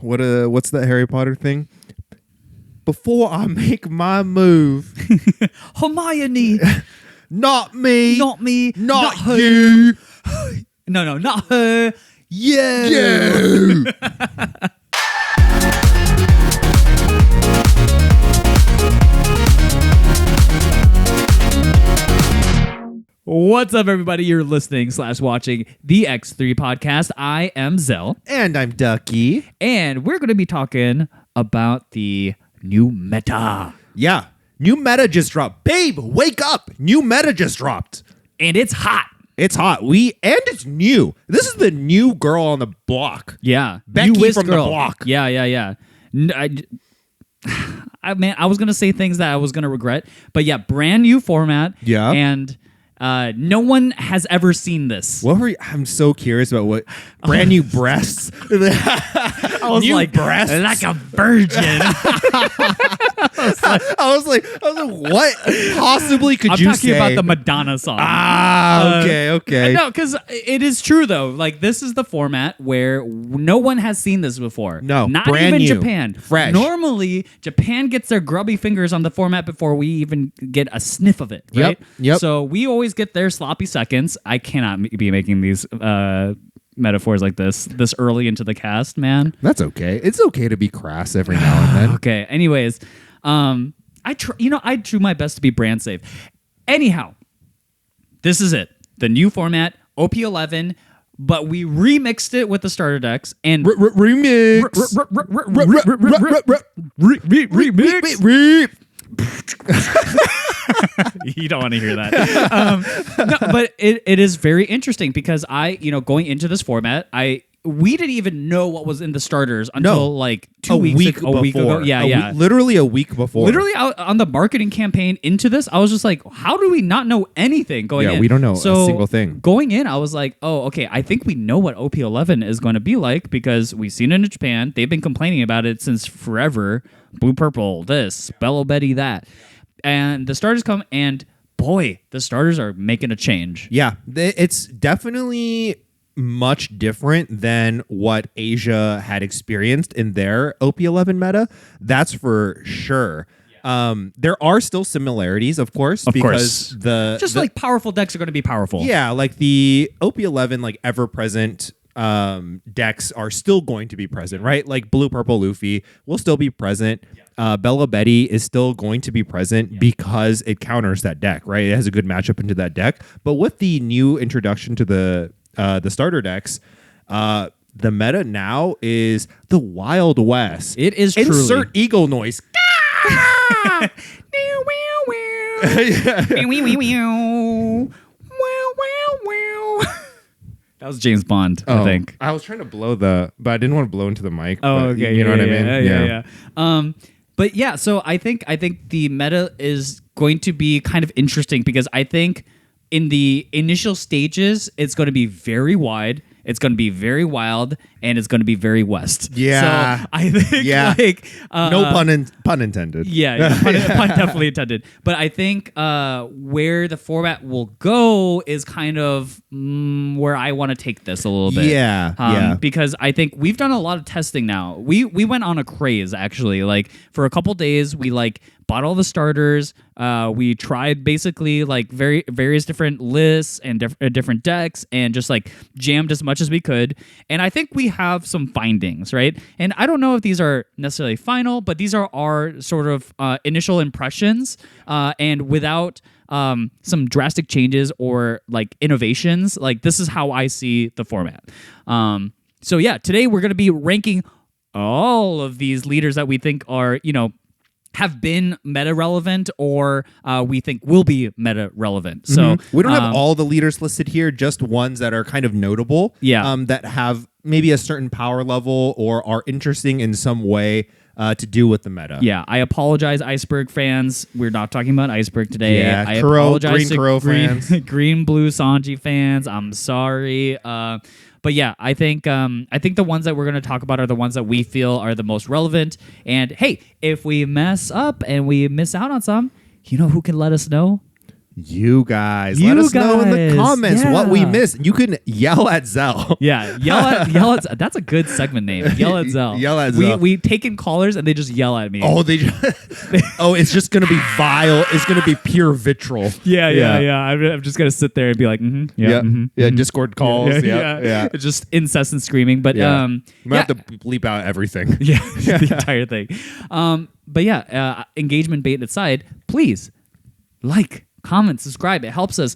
what's that Harry Potter thing? Before I make my move, Hermione, not me, not me, not her. you. No, not her. You. What's up, everybody? You're listening / watching the X3 podcast. I am Xell. And I'm Ducky. And we're going to be talking about the new meta. Yeah. New meta just dropped. Babe, wake up. New meta just dropped. And it's hot. It's hot. And it's new. This is the new girl on the block. Yeah. Becky new from girl. the block. Yeah. I was going to say things that I was going to regret. But yeah, brand new format. Yeah. And no one has ever seen this. I'm so curious about what brand new breasts. I was new like, breasts. like a virgin. I was like, what possibly could I'm you talking say? about the Madonna song. Okay. No, because it is true though. Like, this is the format where no one has seen this before. No, not brand even new, Japan. fresh. Normally, Japan gets their grubby fingers on the format before we even get a sniff of it. Right? Yep. So we always get their sloppy seconds. I cannot be making these metaphors like this early into the cast, man. That's okay. It's okay to be crass every now and then. Okay. Anyways, I do my best to be brand safe. Anyhow, this is it. The new format, OP11, but we remixed it with the starter decks and Remix. You don't want to hear that. No, but it is very interesting because going into this format, we didn't even know what was in the starters until like a week ago. Yeah. Literally a week before. Literally out on the marketing campaign into this, I was just like, how do we not know anything going in? Yeah, we don't know a single thing. Going in, I was like, oh, okay, I think we know what OP11 is going to be like because we've seen it in Japan. They've been complaining about it since forever. Blue, purple, this, Belo, Betty, that. And the starters come, and boy, the starters are making a change. Yeah, it's definitely much different than what Asia had experienced in their OP11 meta. That's for sure. There are still similarities, of course, because like powerful decks are going to be powerful. Yeah, like the OP11 like ever present decks are still going to be present, right? Like blue, purple, Luffy will still be present. Belo Betty is still going to be present because it counters that deck, right? It has a good matchup into that deck. But with the new introduction to the starter decks, the meta now is the Wild West. It is Insert truly. eagle noise. That was James Bond, I think. I was trying to blow but I didn't want to blow into the mic. Oh, okay. You know what I mean? Yeah. But yeah, so I think the meta is going to be kind of interesting because I think in the initial stages, it's going to be very wide. It's going to be very wild, and it's going to be very west. Yeah. So I think no pun intended. Yeah, pun definitely intended. But I think where the format will go is kind of where I want to take this a little bit. Yeah. Because I think we've done a lot of testing now. We went on a craze, actually. Like, for a couple days, we bought all the starters. We tried basically various different lists and different decks and just jammed as much as we could. And I think we have some findings, right? And I don't know if these are necessarily final, but these are our sort of initial impressions. And without some drastic changes or innovations, this is how I see the format. So yeah, today we're going to be ranking all of these leaders that we think are, have been meta relevant or we think will be meta relevant. So we don't have all the leaders listed here, just ones that are kind of notable. Yeah. That have maybe a certain power level or are interesting in some way to do with the meta. Yeah, I apologize, Iceberg fans. We're not talking about Iceberg today. Yeah, I apologize to Kuro fans. Green Blue Sanji fans. I'm sorry. But yeah, I think the ones that we're going to talk about are the ones that we feel are the most relevant. And hey, if we mess up and we miss out on some, you know who can let us know? You guys, You let us know in the guys, comments what we yeah. missed. You can yell at Xell. Yeah, yell at. That's a good segment name. Yell at Xell. Yell at Xell. We take in callers and they just yell at me. Oh, it's just gonna be vile. It's gonna be pure vitriol. Yeah. I'm just gonna sit there and be like, Discord calls. Yeah. It's just incessant screaming. But You might have to bleep out everything. yeah, the entire thing. But yeah, engagement bait aside, please like, comment, subscribe. It helps us.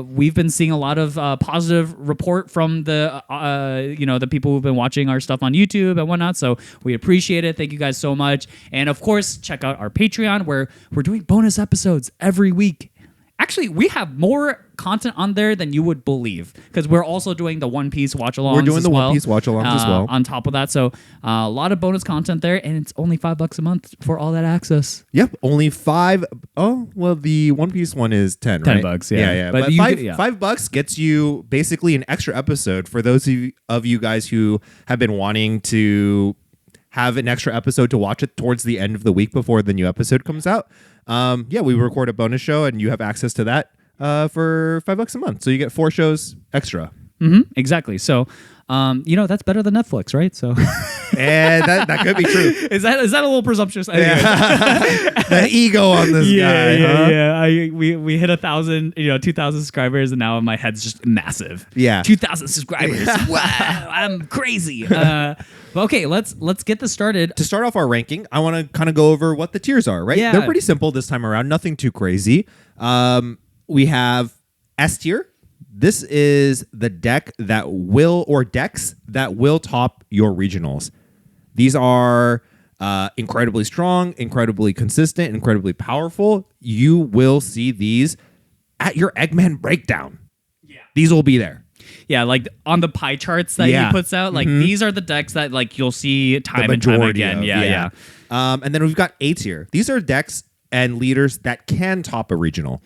We've been seeing a lot of positive report from the the people who've been watching our stuff on YouTube and whatnot. So we appreciate it. Thank you guys so much. And of course, check out our Patreon where we're doing bonus episodes every week. Actually, we have more content on there than you would believe because we're also doing the One Piece watch-alongs. We're doing the One Piece watch-alongs as well. On top of that, so a lot of bonus content there, and it's only $5 a month for all that access. Yep, only $5. Oh, well, the One Piece one is $10, right? $10, yeah. Yeah. But But you $5 gets you basically an extra episode for those of you guys who have been wanting to have an extra episode to watch it towards the end of the week before the new episode comes out. We record a bonus show and you have access to that for $5 a month. So you get 4 shows extra. Exactly. So, that's better than Netflix, right? So, And that could be true. is that a little presumptuous? The ego on this guy. Huh? We hit 1,000, 2,000 subscribers, and now my head's just massive. Yeah. 2,000 subscribers. Wow, I'm crazy. Okay, let's get this started. To start off our ranking, I want to kind of go over what the tiers are, right? Yeah. They're pretty simple this time around. Nothing too crazy. We have S tier. This is the decks that will top your regionals. These are incredibly strong, incredibly consistent, incredibly powerful. You will see these at your Eggman breakdown. Yeah. These will be there. Yeah, like on the pie charts that he puts out, like these are the decks that like you'll see time and time again. Yeah. And then we've got A tier. These are decks and leaders that can top a regional.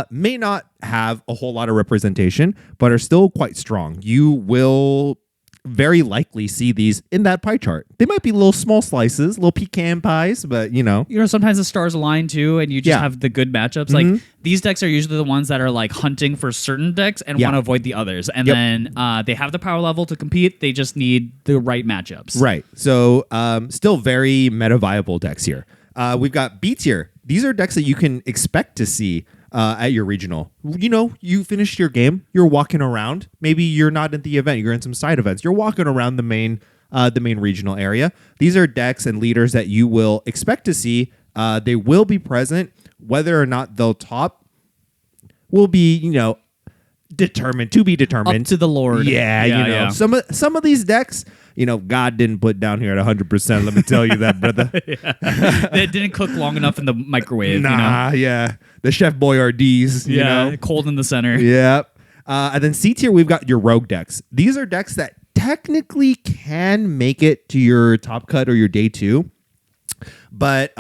May not have a whole lot of representation, but are still quite strong. You will very likely see these in that pie chart. They might be little small slices, little pecan pies, but sometimes the stars align too, and you just have the good matchups. Like these decks are usually the ones that are like hunting for certain decks and want to avoid the others. And then they have the power level to compete. They just need the right matchups. Right. So still very meta viable decks here. We've got B tier. These are decks that you can expect to see at your regional. You finished your game, you're walking around. Maybe you're not at the event, you're in some side events. You're walking around the main regional area. These are decks and leaders that you will expect to see. They will be present. Whether or not they'll top will be, determined. Up to the Lord. Yeah. Some of these decks, God didn't put down here at 100%. Let me tell you that, brother. They didn't cook long enough in the microwave. Yeah. The Chef Boyardees, cold in the center. Yep. And then C tier, we've got your rogue decks. These are decks that technically can make it to your top cut or your day 2, but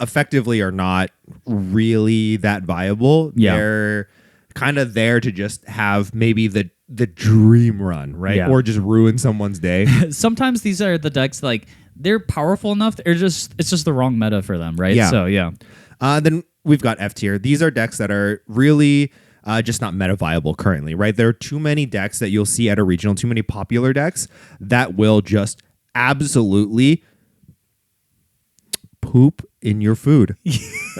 effectively are not really that viable. Yeah. They're kind of there to just have maybe the dream run, right? Yeah. Or just ruin someone's day. Sometimes these are the decks like they're powerful enough. It's just the wrong meta for them, right? Yeah. So yeah. Then we've got F tier. These are decks that are really just not meta viable currently, right? There are too many decks that you'll see at a regional, too many popular decks that will just absolutely poop in your food.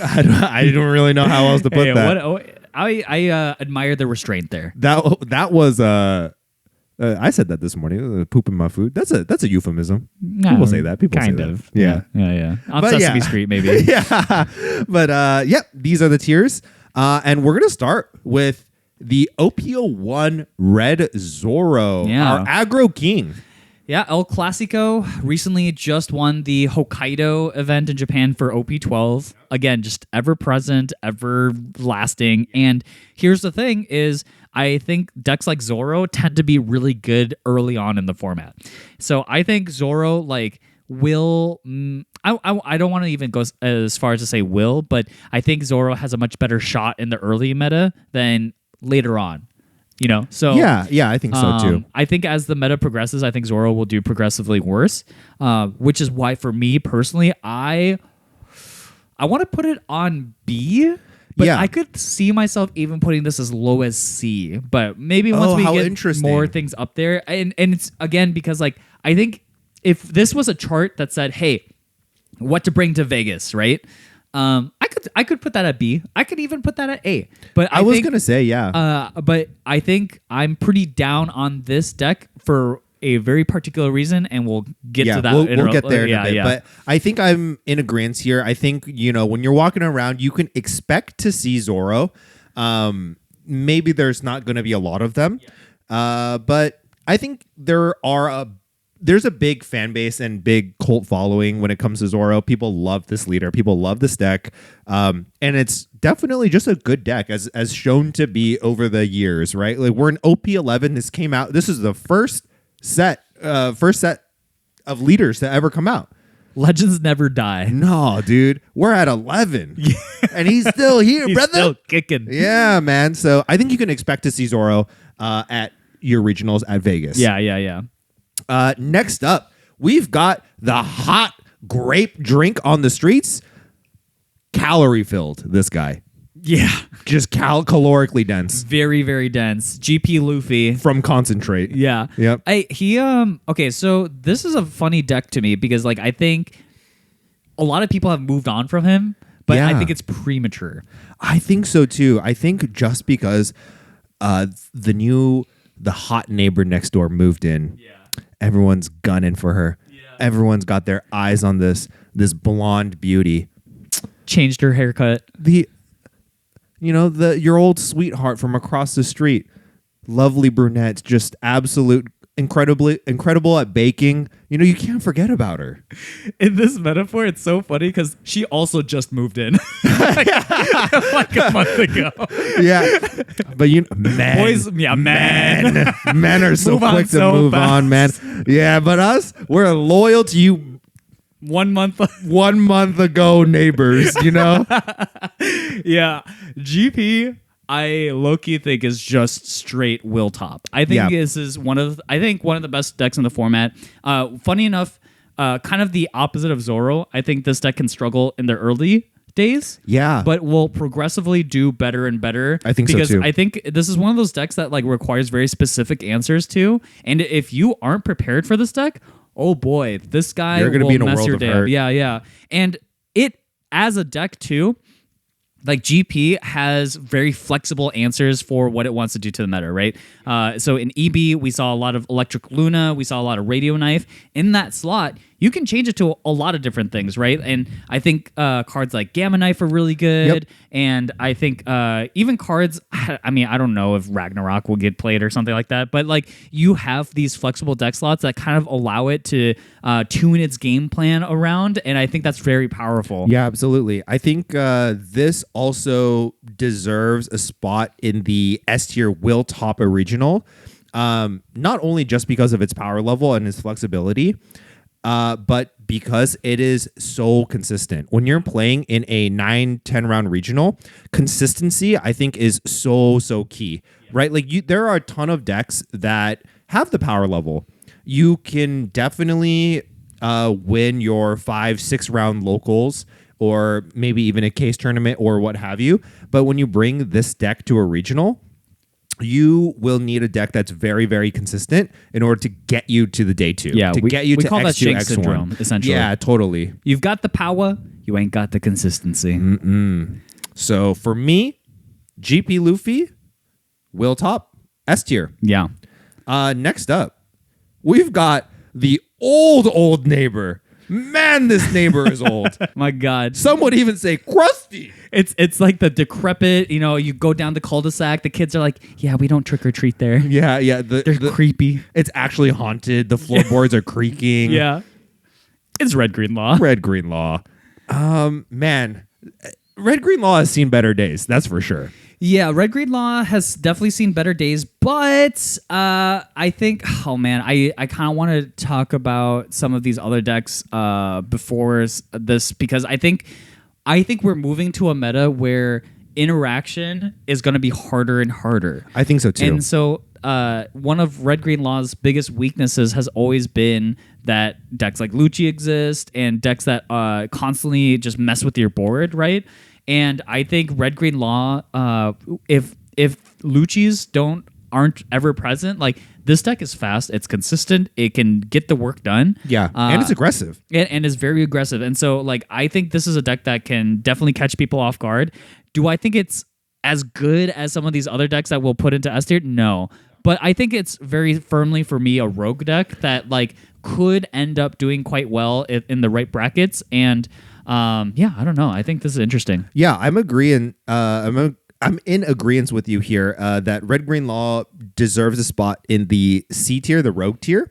I don't really know how else to put that. I admire the restraint there. That was I said that this morning. Poop in my food. That's a euphemism. No, People say that. People kind say of. that. Yeah. On Sesame Street, maybe. Yeah. But these are the tiers. And we're gonna start with the OP01 Red Zoro, our aggro king. Yeah, El Clasico recently just won the Hokkaido event in Japan for OP12. Again, just ever present, ever lasting. And here's the thing is I think decks like Zoro tend to be really good early on in the format. So I think Zoro will I don't want to even go as far as to say will, but I think Zoro has a much better shot in the early meta than later on. So yeah, I think so too. I think as the meta progresses, I think Zoro will do progressively worse, which is why for me personally, I want to put it on B. But Yeah. I could see myself even putting this as low as C. But maybe once we how get interesting. more things up there, and it's again because like I think if this was a chart that said, hey, what to bring to Vegas, right? I could put that at B. I could even put that at A. But I was gonna say, yeah. but I think I'm pretty down on this deck for a very particular reason, and we'll get to that. We'll get there in yeah, a bit. yeah. But I think I'm in agreement here. I think, when you're walking around, you can expect to see Zoro. Maybe there's not going to be a lot of them. But I think there's a big fan base and big cult following when it comes to Zoro. People love this leader. People love this deck. And it's definitely just a good deck as shown to be over the years, right? Like we're in OP11. This came out. This is the first set of leaders to ever come out. Legends never die. No, dude. We're at 11. And he's still here, He's brother. still kicking. Yeah, man. So I think you can expect to see Zoro at your regionals at Vegas. Yeah. Next up, we've got the hot grape drink on the streets. Calorie filled, this guy. Yeah. Just calorically dense. Very, very dense. GP Luffy. From concentrate. Yeah. Yep. Okay, so this is a funny deck to me because like I think a lot of people have moved on from him, but I Yeah. think it's premature. I think so too. I think just because the hot neighbor next door moved in, everyone's gunning for her. Yeah. Everyone's got their eyes on this blonde beauty. Changed her haircut. Your old sweetheart from across the street, lovely brunette, just incredible at baking. You can't forget about her. In this metaphor, it's so funny because she also just moved in like a month ago. Yeah, but men, Boys, men are so Move on quick to so move fast. on, man. Yeah, but us, we're loyal to you. 1 month. 1 month ago, neighbors. Yeah. GP, I low-key think is just straight will top. I think this is one of the best decks in the format. Funny enough, kind of the opposite of Zoro. I think this deck can struggle in the early days. Yeah. But will progressively do better and better. I think so, because too. I think this is one of those decks that like requires very specific answers to. And if you aren't prepared for this deck, oh boy, this guy You're gonna will be in a mess world your of day up. hurt. Yeah. And it as a deck too, like GP has very flexible answers for what it wants to do to the meta, right? So in EB, we saw a lot of Electric Luna, we saw a lot of Radio Knife. In that slot, you can change it to a lot of different things, right? And I think cards like Gamma Knife are really good. Yep. And I think even cards, I mean, I don't know if Ragnarok will get played or something like that, but like you have these flexible deck slots that kind of allow it to tune its game plan around. And I think that's very powerful. Yeah, absolutely. I think this also deserves a spot in the S tier will top a regional, not only just because of its power level and its flexibility, but because it is so consistent. When you're playing in a 9-10 round regional, consistency I think is so key, right? Like there are a ton of decks that have the power level. You can definitely win your 5-6 round locals, or maybe even a case tournament or what have you. But when you bring this deck to a regional, you will need a deck that's very, very consistent in order to get you to the day 2. Yeah, to get you we to call that X2, Shanks X1. syndrome, essentially. Yeah, totally. You've got the power, you ain't got the consistency. So for me, GP Luffy will top S tier. Yeah. Next up, we've got the old neighbor. Man, this neighbor is old. My God. Some would even say crusty. It's like the decrepit, you go down the cul-de-sac, the kids are like, yeah, we don't trick or treat there. Yeah. They're creepy. It's actually haunted. The floorboards are creaking. Yeah. It's Red Green Law. Red Green Law. Man, Red Green Law has seen better days. That's for sure. Yeah, Red Green Law has definitely seen better days, but I think, I kind of want to talk about some of these other decks before this, because I think we're moving to a meta where interaction is going to be harder and harder. I think so too. And so one of Red Green Law's biggest weaknesses has always been that decks like Lucci exist and decks that constantly just mess with your board, right? And I think Red Green Law, if Lucci's aren't ever present, like this deck is fast, it's consistent, it can get the work done. Yeah, and it's aggressive. And is very aggressive. And so like I think this is a deck that can definitely catch people off guard. Do I think it's as good as some of these other decks that we'll put into S tier? No. But I think it's very firmly for me a rogue deck that like could end up doing quite well in the right brackets. And yeah, I don't know. I think this is interesting. Yeah, I'm agreeing. I'm in agreement with you here that Red Green Law deserves a spot in the C tier, the rogue tier.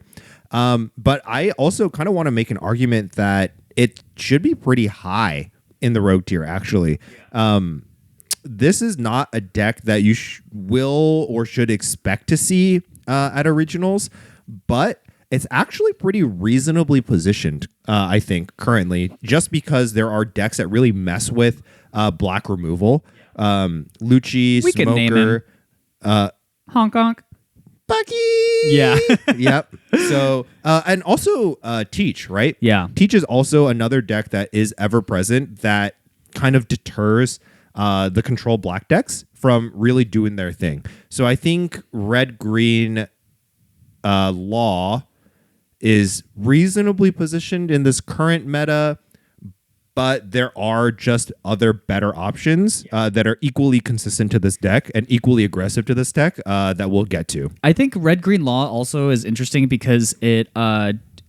But I also kind of want to make an argument that it should be pretty high in the rogue tier, actually. This is not a deck that you will or should expect to see at originals, but it's actually pretty reasonably positioned, I think, currently, just because there are decks that really mess with black removal. Lucci, We can name Smoker, Honk honk. Buggy. Yeah. Yep. So, and also Teach, right? Yeah. Teach is also another deck that is ever present that kind of deters the control black decks from really doing their thing. So I think Red Green Law is reasonably positioned in this current meta, but there are just other better options that are equally consistent to this deck and equally aggressive to this deck that we'll get to. I think Red Green Law also is interesting because it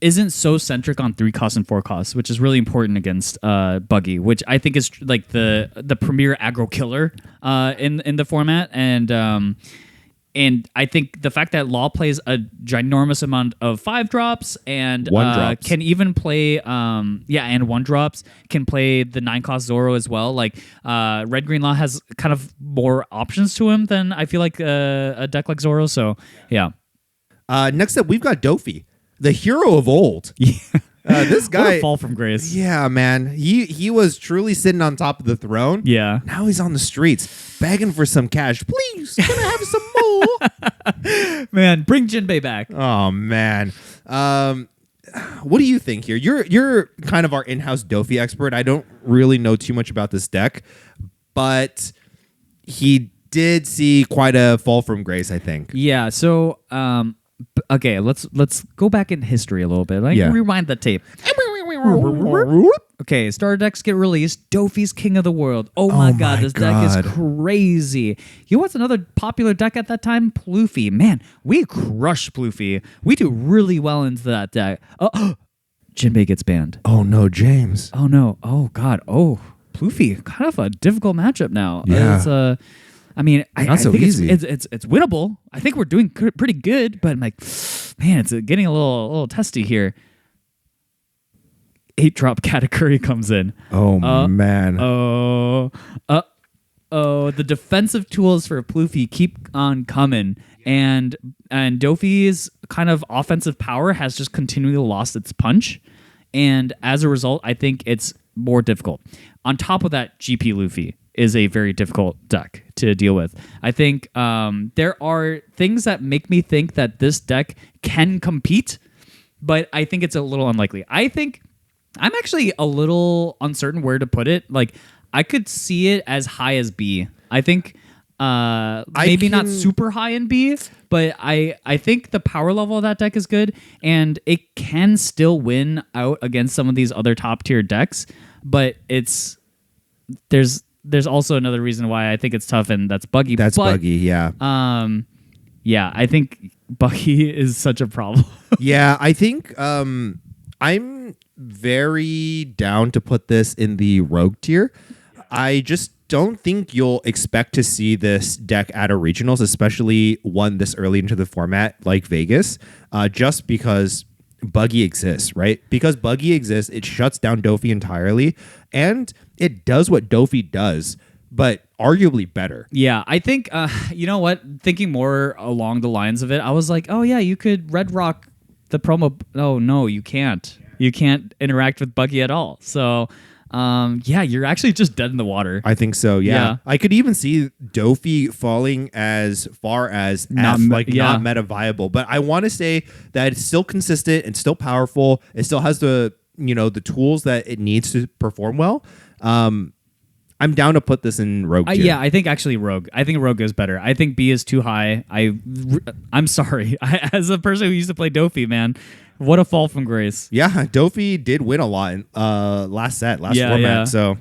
isn't so centric on 3 costs and 4 costs, which is really important against Buggy, which I think is like the premier aggro killer in the format. And I think the fact that Law plays a ginormous amount of 5 drops and 1 drops. can even play and 1 drops, can play the 9 cost Zoro as well. Like Red Green Law has kind of more options to him than I feel like a deck like Zoro. So yeah. Next up, we've got Dofi, the hero of old. This guy, What a fall from grace. yeah, man, he was truly sitting on top of the throne. Yeah. Now he's on the streets begging for some cash. Please, can I have some more? Man, bring Jinbei back. Oh man, what do you think here? You're kind of our in-house Dofi expert. I don't really know too much about this deck, but he did see quite a fall from grace, I think. Yeah. So okay, let's go back in history a little bit. Rewind the tape. Okay, starter decks get released. Dofi's king of the world. Oh my god, this deck is crazy. You know what's another popular deck at that time? Pluffy. Man, we crush Pluffy. We do really well into that deck. Jinbei gets banned. Oh no, James. Oh no. Oh god. Oh, Pluffy. Kind of a difficult matchup now. Yeah. I mean, I Not so think easy. it's winnable. I think we're doing pretty good, but I'm like, man, it's getting a little testy here. 8-drop Katakuri comes in. Oh man. The defensive tools for Pluffy keep on coming, and Dofi's kind of offensive power has just continually lost its punch, and as a result, I think it's more difficult. On top of that, GP Luffy is a very difficult deck to deal with. I think there are things that make me think that this deck can compete, but I think it's a little unlikely. I think I'm actually a little uncertain where to put it. Like, I could see it as high as B. I think maybe not super high in B, but I think the power level of that deck is good, and it can still win out against some of these other top tier decks. But there's also another reason why I think it's tough, and that's Buggy. Buggy, yeah. Yeah, I think Buggy is such a problem. Yeah, I think I'm very down to put this in the rogue tier. I just don't think you'll expect to see this deck at a regionals, especially one this early into the format like Vegas, just because Buggy exists, right? Because Buggy exists, it shuts down Dofi entirely, and it does what Dofi does, but arguably better. Yeah, I think, you know what? Thinking more along the lines of it, I was like, oh yeah, you could Red Rock the promo. Oh no, you can't. You can't interact with Buggy at all. So, yeah, you're actually just dead in the water. I think so, yeah. I could even see Dofi falling as far as not meta viable. But I want to say that it's still consistent and still powerful. It still has the tools that it needs to perform well. I'm down to put this in Rogue tier. Yeah, I think actually Rogue. I think Rogue is better. I think B is too high. I'm sorry. As a person who used to play Dofy, man, what a fall from grace. Yeah, Dofy did win a lot in last format. Yeah. So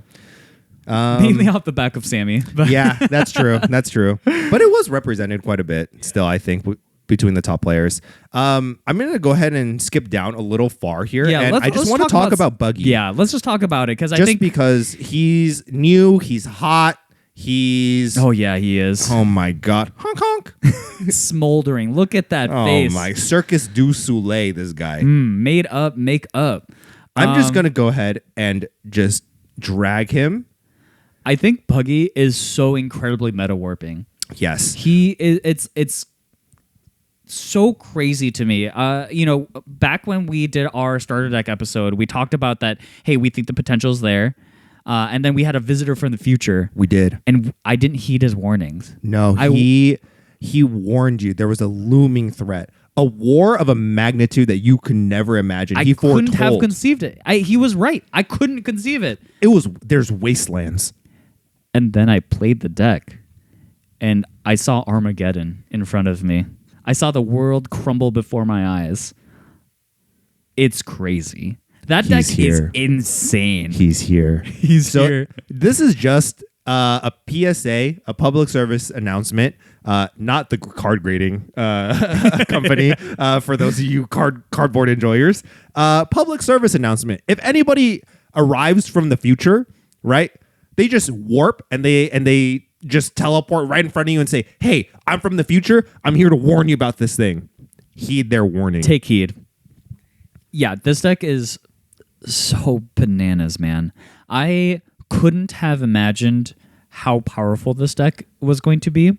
mainly off the back of Sammy. But yeah, that's true. That's true. But it was represented quite a bit still, I think, between the top players. I'm going to go ahead and skip down a little far here. Yeah, and I just want to talk about Buggy. Yeah, let's just talk about it because I think because he's new, he's hot, he's... Oh, yeah, he is. Oh, my God. Honk, honk. Smoldering. Look at that face. Oh, my. Circus du Soleil, this guy. Made up, make up. I'm just going to go ahead and just drag him. I think Buggy is so incredibly meta warping. Yes. He is. It's so crazy to me. Back when we did our starter deck episode, we talked about that. Hey, we think the potential's there, and then we had a visitor from the future. We did, and I didn't heed his warnings. No, he warned you. There was a looming threat, a war of a magnitude that you could never imagine. I couldn't have conceived it. He was right. I couldn't conceive it. There's wastelands, and then I played the deck, and I saw Armageddon in front of me. I saw the world crumble before my eyes. It's crazy. That deck is insane. He's here. He's here. This is just a PSA, a public service announcement, not the card grading company for those of you cardboard enjoyers. Public service announcement. If anybody arrives from the future, right, they just warp and they just teleport right in front of you and say, hey, I'm from the future. I'm here to warn you about this thing. Heed their warning. Take heed. Yeah, this deck is so bananas, man. I couldn't have imagined how powerful this deck was going to be.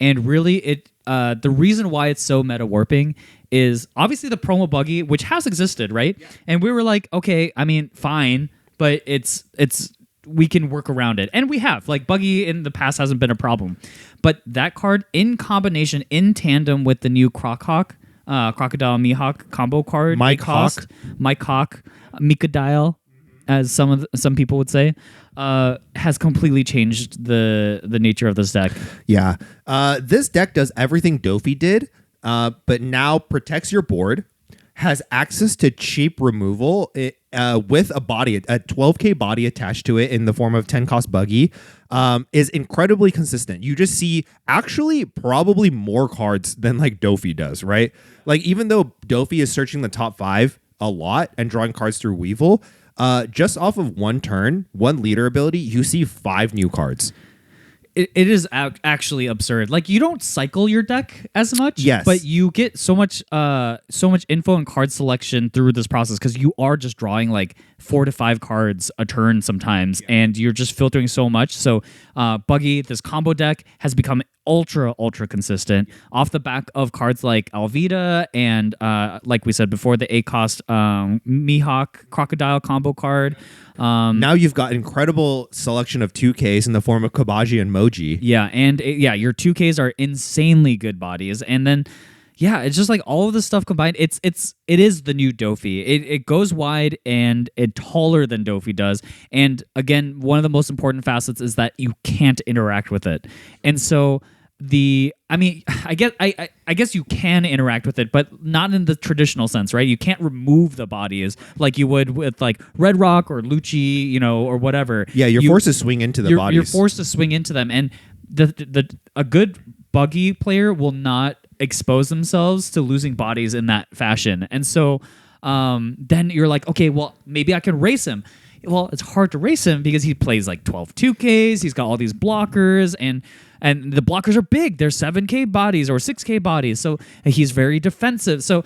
And really, the reason why it's so meta warping is obviously the promo Buggy, which has existed, right? Yeah. And we were like, okay, I mean, fine, but it's we can work around it. And we have. Like, Buggy in the past hasn't been a problem. But that card, in combination, in tandem with the new Crocodile Mihawk combo card, Mike Hawk, Mikadile, as some people would say, has completely changed the nature of this deck. Yeah. This deck does everything Dofy did, but now protects your board, has access to cheap removal with a 12k body attached to it in the form of 10 cost Buggy, is incredibly consistent. You just see actually probably more cards than like Dofy does, right? Like, even though Dofy is searching the top 5 a lot and drawing cards through Weevil, just off of one turn, one leader ability, you see 5 new cards. It is actually absurd. Like, you don't cycle your deck as much, yes, but you get so much info and card selection through this process because you are just drawing like 4 to 5 cards a turn sometimes, and you're just filtering so much. So Buggy, this combo deck, has become ultra consistent off the back of cards like Alvida and like we said before, the 8-cost Mihawk Crocodile combo card. Now you've got incredible selection of 2Ks in the form of Kabaji and Moji. Yeah, and your 2Ks are insanely good bodies, and then it's just like all of this stuff combined. It is the new Dofy. It goes wide and it taller than Dofy does. And again, one of the most important facets is that you can't interact with it, and so. I guess you can interact with it, but not in the traditional sense, right? You can't remove the bodies like you would with like Red Rock or Lucci, or whatever. Yeah, you're forced to swing into the bodies. You're forced to swing into them, and a good Buggy player will not expose themselves to losing bodies in that fashion. And so then you're like, okay, well, maybe I can race him. Well, it's hard to race him because he plays like 12 2Ks. He's got all these blockers, and the blockers are big. They're 7K bodies or 6K bodies. So he's very defensive. So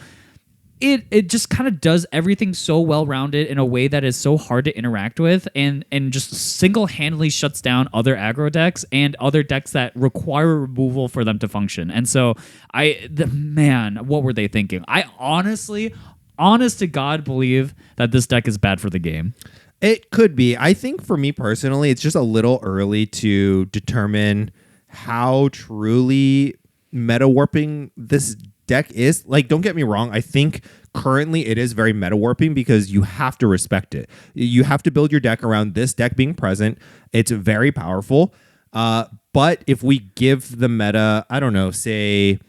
it just kind of does everything so well-rounded in a way that is so hard to interact with, and just single-handedly shuts down other aggro decks and other decks that require removal for them to function. And so what were they thinking? I honest to God, believe that this deck is bad for the game. It could be. I think for me personally, it's just a little early to determine how truly meta warping this deck is. Like, don't get me wrong. I think currently it is very meta warping because you have to respect it. You have to build your deck around this deck being present. It's very powerful. But if we give the meta, I don't know, say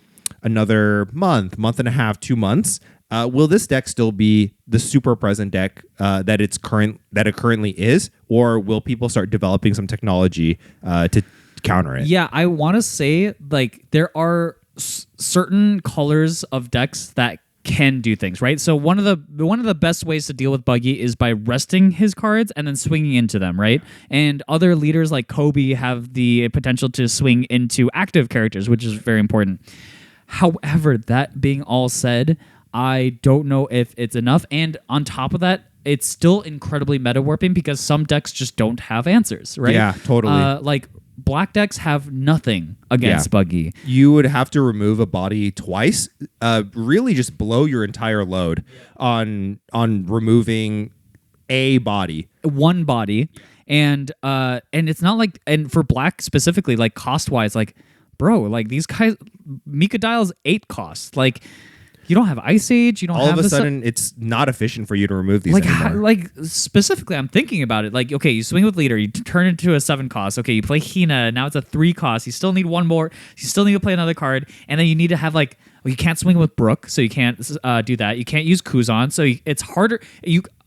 another month and a half, 2 months, will this deck still be the super present deck that it currently is, or will people start developing some technology to counter it? Yeah, I want to say like there are certain colors of decks that can do things, right? So one of the best ways to deal with Buggy is by resting his cards and then swinging into them, right? And other leaders like Koby have the potential to swing into active characters, which is very important. However, that being all said, I don't know if it's enough. And on top of that, it's still incredibly meta warping because some decks just don't have answers, right? Yeah, totally. Like black decks have nothing against Buggy. You would have to remove a body twice, really just blow your entire load on removing a body. One body. And it's not like, and for black specifically, like cost-wise, like, bro, like these guys, Mika Dial's 8 costs. Like, you don't have Ice Age. You don't all have of a sudden it's not efficient for you to remove these anymore. Like specifically, I'm thinking about it. Like, okay, you swing with leader, you turn it into a 7 cost. Okay, you play Hina, now it's a 3 cost. You still need one more. You still need to play another card, and then you need to have like, well, you can't swing with Brook, so you can't do that. You can't use Kuzan, so it's harder.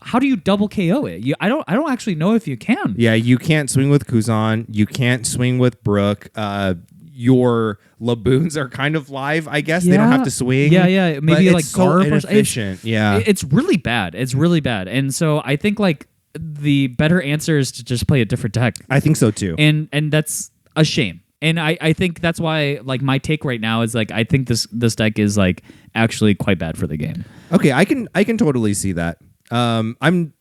How do you double KO it? I don't actually know if you can. Yeah, you can't swing with Kuzan. You can't swing with Brook. Your Laboons are kind of live, I guess. They don't have to swing. Yeah. Maybe like so Garp inefficient. It's really bad. It's really bad. And so I think like the better answer is to just play a different deck. I think so too. And that's a shame. And I think that's why like my take right now is like I think this deck is like actually quite bad for the game. Okay, I can totally see that. I'm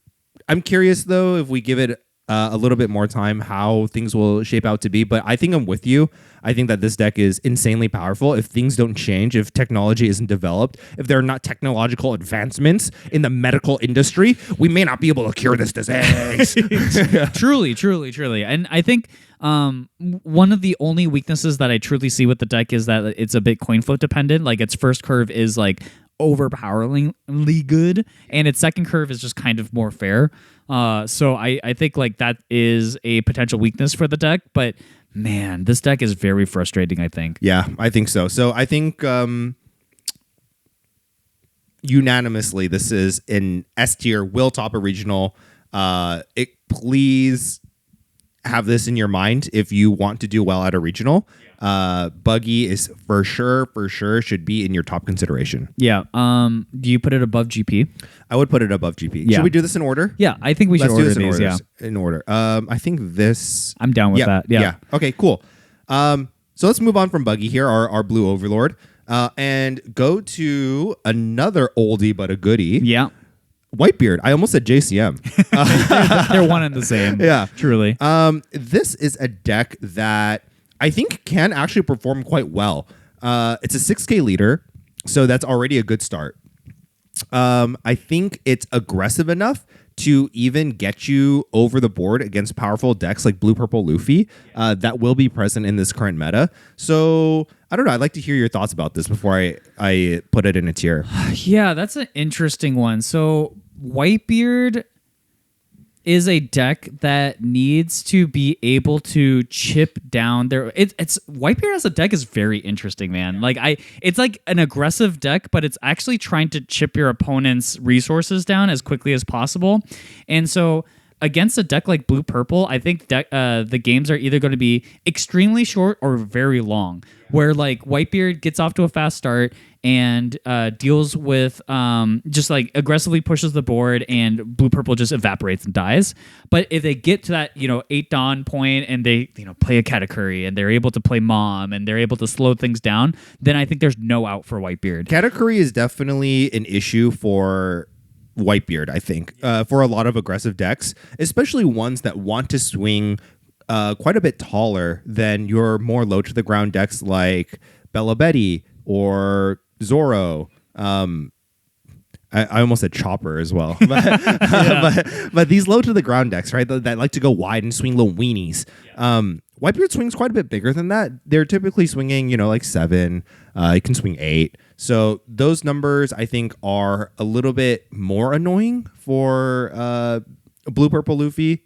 curious though if we give it a little bit more time how things will shape out to be, but I think I'm with you. I think that this deck is insanely powerful. If things don't change, if technology isn't developed, if there are not technological advancements in the medical industry, we may not be able to cure this disease. Truly. And I think one of the only weaknesses that I truly see with the deck is that it's a bit coin flip dependent. Like its first curve is like overpoweringly good, and its second curve is just kind of more fair. So I think like that is a potential weakness for the deck, but man, this deck is very frustrating, I think. Yeah, I think so. So I think unanimously this is an S tier, will top a regional. Please have this in your mind if you want to do well at a regional. Buggy is for sure should be in your top consideration. Yeah. Do you put it above GP? I would put it above GP. Yeah. Should we do this in order? Yeah, I think we should order these. In order. I think this. I'm down with that. Yeah. Okay. Cool. So let's move on from Buggy here, our blue overlord, and go to another oldie but a goodie. Yeah. Whitebeard. I almost said JCM. They're one and the same. Yeah. Truly. This is a deck that I think can actually perform quite well. It's a 6K leader, so that's already a good start. I think it's aggressive enough to even get you over the board against powerful decks like Blue Purple Luffy that will be present in this current meta. So I don't know. I'd like to hear your thoughts about this before I put it in a tier. Yeah, that's an interesting one. So Whitebeard is a deck that needs to be able to chip down their. It's Whitebeard as a deck is very interesting, man. Like it's like an aggressive deck, but it's actually trying to chip your opponent's resources down as quickly as possible. And so against a deck like Blue Purple, I think the games are either going to be extremely short or very long. Where like Whitebeard gets off to a fast start and deals with just like aggressively pushes the board, and Blue Purple just evaporates and dies. But if they get to that 8 dawn point and they play a Katakuri and they're able to play Mom and they're able to slow things down, then I think there's no out for Whitebeard. Katakuri is definitely an issue for Whitebeard, I think, for a lot of aggressive decks, especially ones that want to swing quite a bit taller than your more low to the ground decks like Belo or Zoro. I almost said Chopper as well, but these low to the ground decks, right, that like to go wide and swing little weenies. Whitebeard swings quite a bit bigger than that. They're typically swinging, like 7. It can swing 8. So those numbers, I think, are a little bit more annoying for Blue Purple Luffy,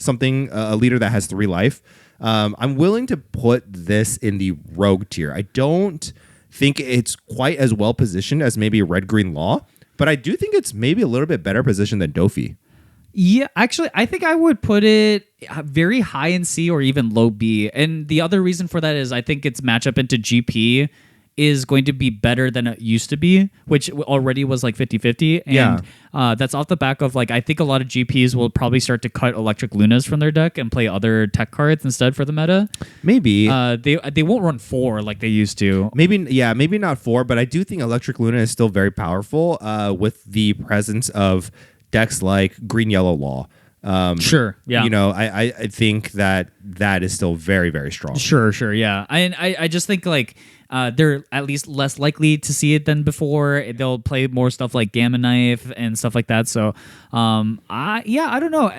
a leader that has 3 life. I'm willing to put this in the rogue tier. I don't think it's quite as well positioned as maybe Red Green Law, but I do think it's maybe a little bit better positioned than Dofi. Yeah, actually, I think I would put it very high in C or even low B. And the other reason for that is I think its matchup into GP is going to be better than it used to be, which already was like 50-50. And that's off the back of I think a lot of GPs will probably start to cut Electric Lunas from their deck and play other tech cards instead for the meta. Maybe. They won't run 4 like they used to. Maybe not 4, but I do think Electric Luna is still very powerful with the presence of decks like Green Yellow Law. Sure. Yeah. I think that is still very, very strong. Sure. Yeah. I just think they're at least less likely to see it than before. They'll play more stuff like Gamma Knife and stuff like that. So, I don't know.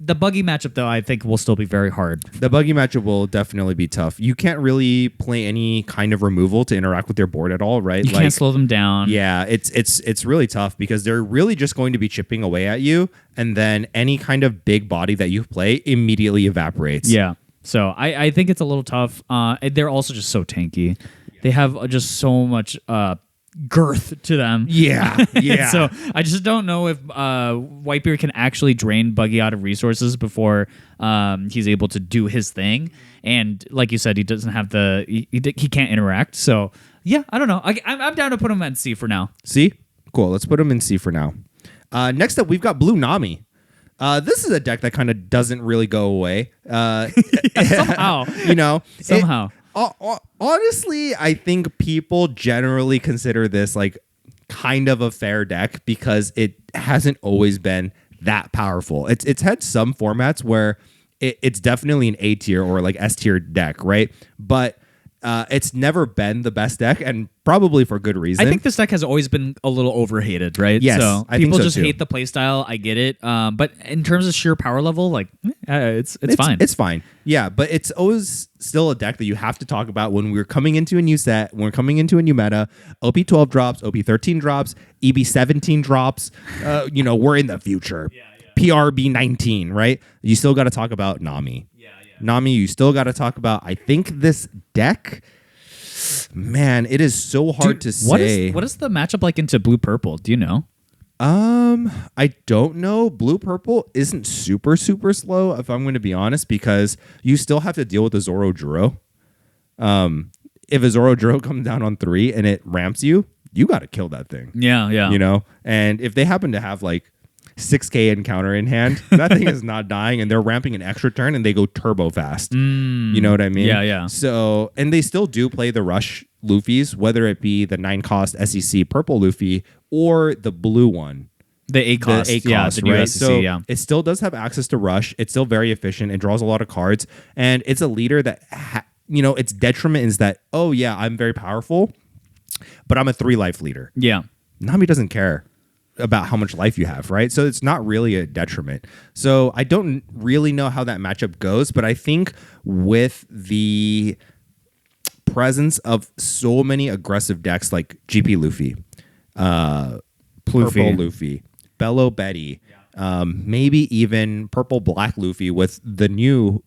The Buggy matchup, though, I think will still be very hard. The Buggy matchup will definitely be tough. You can't really play any kind of removal to interact with their board at all, right? You can't slow them down. Yeah, it's really tough because they're really just going to be chipping away at you, and then any kind of big body that you play immediately evaporates. Yeah, so I think it's a little tough. They're also just so tanky. They have just so much girth to them. Yeah. So I just don't know if Whitebeard can actually drain Buggy out of resources before he's able to do his thing. And like you said, he doesn't have he can't interact. So yeah, I don't know. I'm down to put him at C for now. C? Cool. Let's put him in C for now. Next up, we've got Blue Nami. This is a deck that kind of doesn't really go away. Somehow. Somehow. Honestly, I think people generally consider this kind of a fair deck because it hasn't always been that powerful. It's had some formats where it's definitely an A tier or S tier deck, right? But it's never been the best deck, and probably for good reason. I think this deck has always been a little overhated, right? Yes, so I think people so just too. hate the playstyle. I get it, but in terms of sheer power level, it's fine. It's fine. Yeah, but it's always still a deck that you have to talk about when we're coming into a new set, when we're coming into a new meta. OP12 drops, OP13 drops, EB17 drops. We're in the future. PRB 19, right? You still got to talk about Nami. Nami, you still got to talk about. I think this deck, man, it is so hard to say. What is the matchup like into blue purple? Do you know? I don't know. Blue purple isn't super slow, if I'm going to be honest, because you still have to deal with the Zoro Juro. If a Zoro Juro comes down on 3 and it ramps you got to kill that thing. Yeah. And if they happen to have 6K encounter in hand, that thing is not dying, and they're ramping an extra turn and they go turbo fast. You know what I mean? Yeah. So, and they still do play the rush Luffys, whether it be the 9-cost SEC purple Luffy or the blue one. The 8-cost. The new right? SEC, so it still does have access to rush. It's still very efficient. It draws a lot of cards, and it's a leader that, its detriment is that, oh yeah, I'm very powerful, but I'm a 3-life leader. Yeah. Nami doesn't care about how much life you have, right? So it's not really a detriment. So I don't really know how that matchup goes, but I think with the presence of so many aggressive decks like GP Luffy, Purple Luffy, Belo Betty, maybe even Purple Black Luffy with the new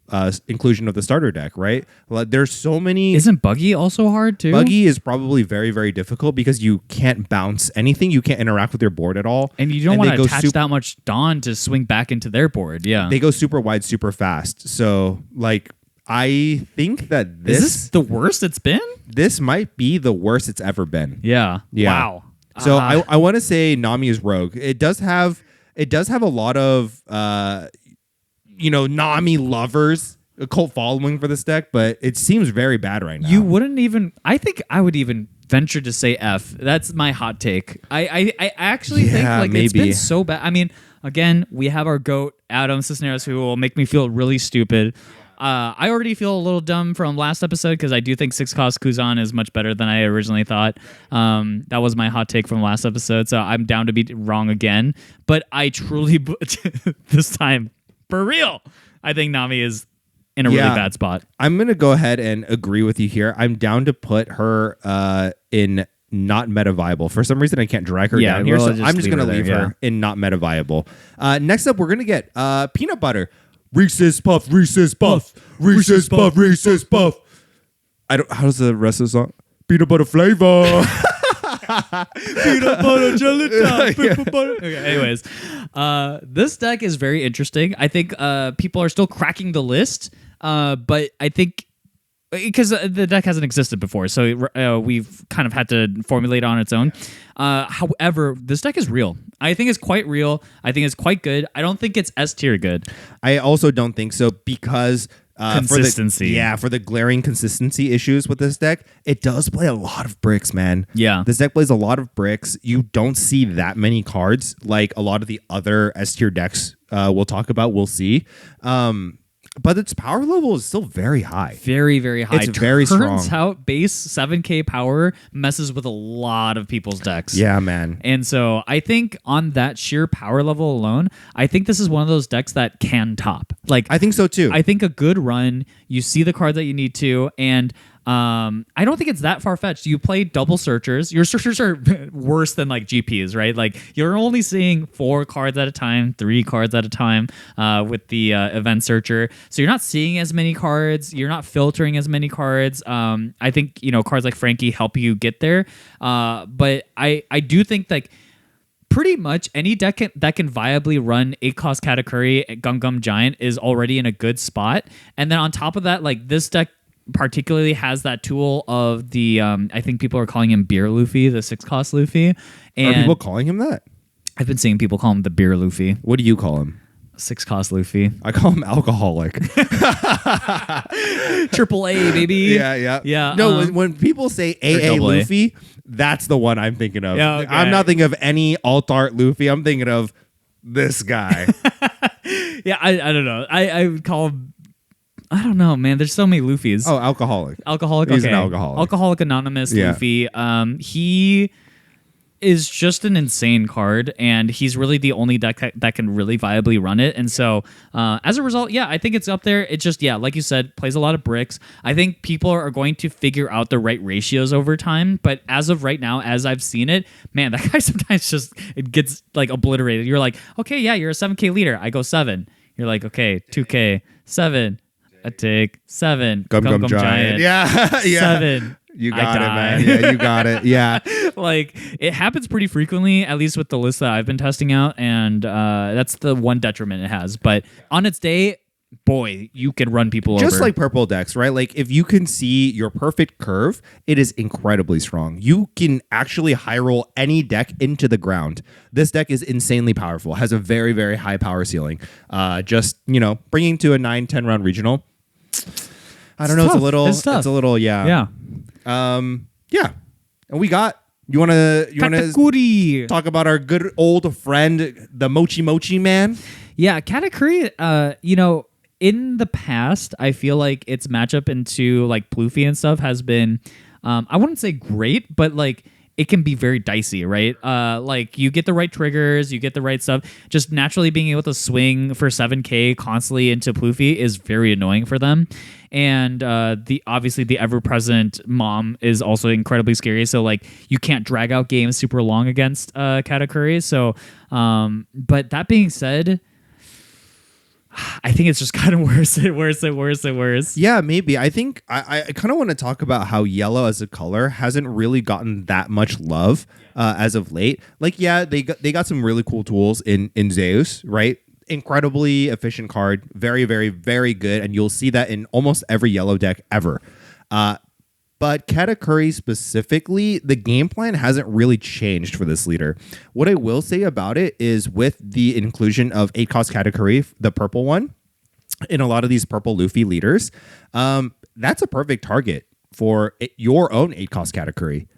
inclusion of the starter deck, right? There's so many. Isn't Buggy also hard too? Buggy is probably very, very difficult because you can't bounce anything. You can't interact with your board at all. And you don't want to attach that much Dawn to swing back into their board. Yeah. They go super wide, super fast. So, I think that Is this the worst it's been? This might be the worst it's ever been. Yeah. Wow. So I want to say Nami is rogue. It does have a lot of Nami lovers, a cult following for this deck, but it seems very bad right now. You wouldn't even. I think I would even venture to say F. That's my hot take. I actually think it's been so bad. I mean, again, we have our goat Adam Cisneros who will make me feel really stupid. I already feel a little dumb from last episode because I do think 6-cost Kuzan is much better than I originally thought. That was my hot take from last episode, so I'm down to be wrong again. But I truly, this time, for real, I think Nami is in a really bad spot. I'm going to go ahead and agree with you here. I'm down to put her in not meta viable. For some reason, I can't drag her down here, so I'm just going to leave her in not meta viable. Next up, we're going to get Peanut Butter. Reese's Puff, Reese's Puff, Reese's Puff, Reese's Puff. How does the rest of the song? Peanut butter flavor. Peanut butter jelly time. Peanut butter. Okay, anyways, this deck is very interesting. I think people are still cracking the list, but I think because the deck hasn't existed before, so we've kind of had to formulate on its own. However, this deck is real. I think it's quite real. I think it's quite good. I don't think it's S tier good. I also don't think so because consistency. For the glaring consistency issues with this deck, it does play a lot of bricks, man. Yeah. This deck plays a lot of bricks. You don't see that many cards like a lot of the other S tier decks we'll talk about, we'll see. But its power level is still very high. Very, very high. It's very strong. Turns out base 7k power messes with a lot of people's decks. Yeah, man. And so I think on that sheer power level alone, I think this is one of those decks that can top. Like, I think so too. I think a good run, you see the card that you need to, and I don't think it's that far-fetched. You play double searchers. Your searchers are worse than like GPs, right? Like you're only seeing 4 cards at a time, 3 cards at a time with the event searcher. So you're not seeing as many cards. You're not filtering as many cards. I think, cards like Frankie help you get there. But I do think like pretty much any deck that can viably run 8-cost Katakuri, Gum Gum Giant is already in a good spot. And then on top of that, like this deck particularly has that tool of the I think people are calling him Beer Luffy, the 6-cost Luffy. And are people calling him that? I've been seeing people call him the Beer Luffy. What do you call him? 6-cost Luffy. I call him alcoholic. Triple A, baby. Yeah. No, when people say AA Luffy, that's the one I'm thinking of. Yeah, okay. I'm not thinking of any alt art Luffy. I'm thinking of this guy. Yeah, I don't know. I would call him, I don't know, man. There's so many Luffys. Oh, alcoholic. Alcoholic. He's okay. an alcoholic. Alcoholic Anonymous Luffy. He is just an insane card, and he's really the only deck that can really viably run it. And so, as a result, I think it's up there. It just, like you said, plays a lot of bricks. I think people are going to figure out the right ratios over time. But as of right now, as I've seen it, man, that guy sometimes it gets like obliterated. You're like, okay, you're a 7K leader. I go 7. You're like, okay, 2K, 7. I take 7. Gum Giant. Yeah. 7. You got it, man. Yeah, you got it. Yeah. Like, it happens pretty frequently, at least with the list that I've been testing out, and that's the one detriment it has. But on its day, boy, you can run people over. Just like purple decks, right? Like, if you can see your perfect curve, it is incredibly strong. You can actually high roll any deck into the ground. This deck is insanely powerful, has a very, very high power ceiling. Just, bringing to a 9-10 round regional. I don't know. It's a little, yeah. Yeah. And we got, you want to talk about our good old friend, the Mochi Mochi man? Yeah, Katakuri, in the past, I feel like its matchup into like Pluffy and stuff has been, I wouldn't say great, but like it can be very dicey, right? Like you get the right triggers, you get the right stuff. Just naturally being able to swing for 7K constantly into Pluffy is very annoying for them. And obviously the ever-present mom is also incredibly scary. So like you can't drag out games super long against Katakuri. So, but that being said, I think it's just kind of worse. Yeah, maybe. I think I kind of want to talk about how yellow as a color hasn't really gotten that much love as of late. Like, they got some really cool tools in Zeus, right? Incredibly efficient card, very, very, very good, and you'll see that in almost every yellow deck ever. But Katakuri specifically, the game plan hasn't really changed for this leader. What I will say about it is with the inclusion of 8-cost Katakuri, the purple one, in a lot of these purple Luffy leaders, that's a perfect target for your own 8-cost Katakuri.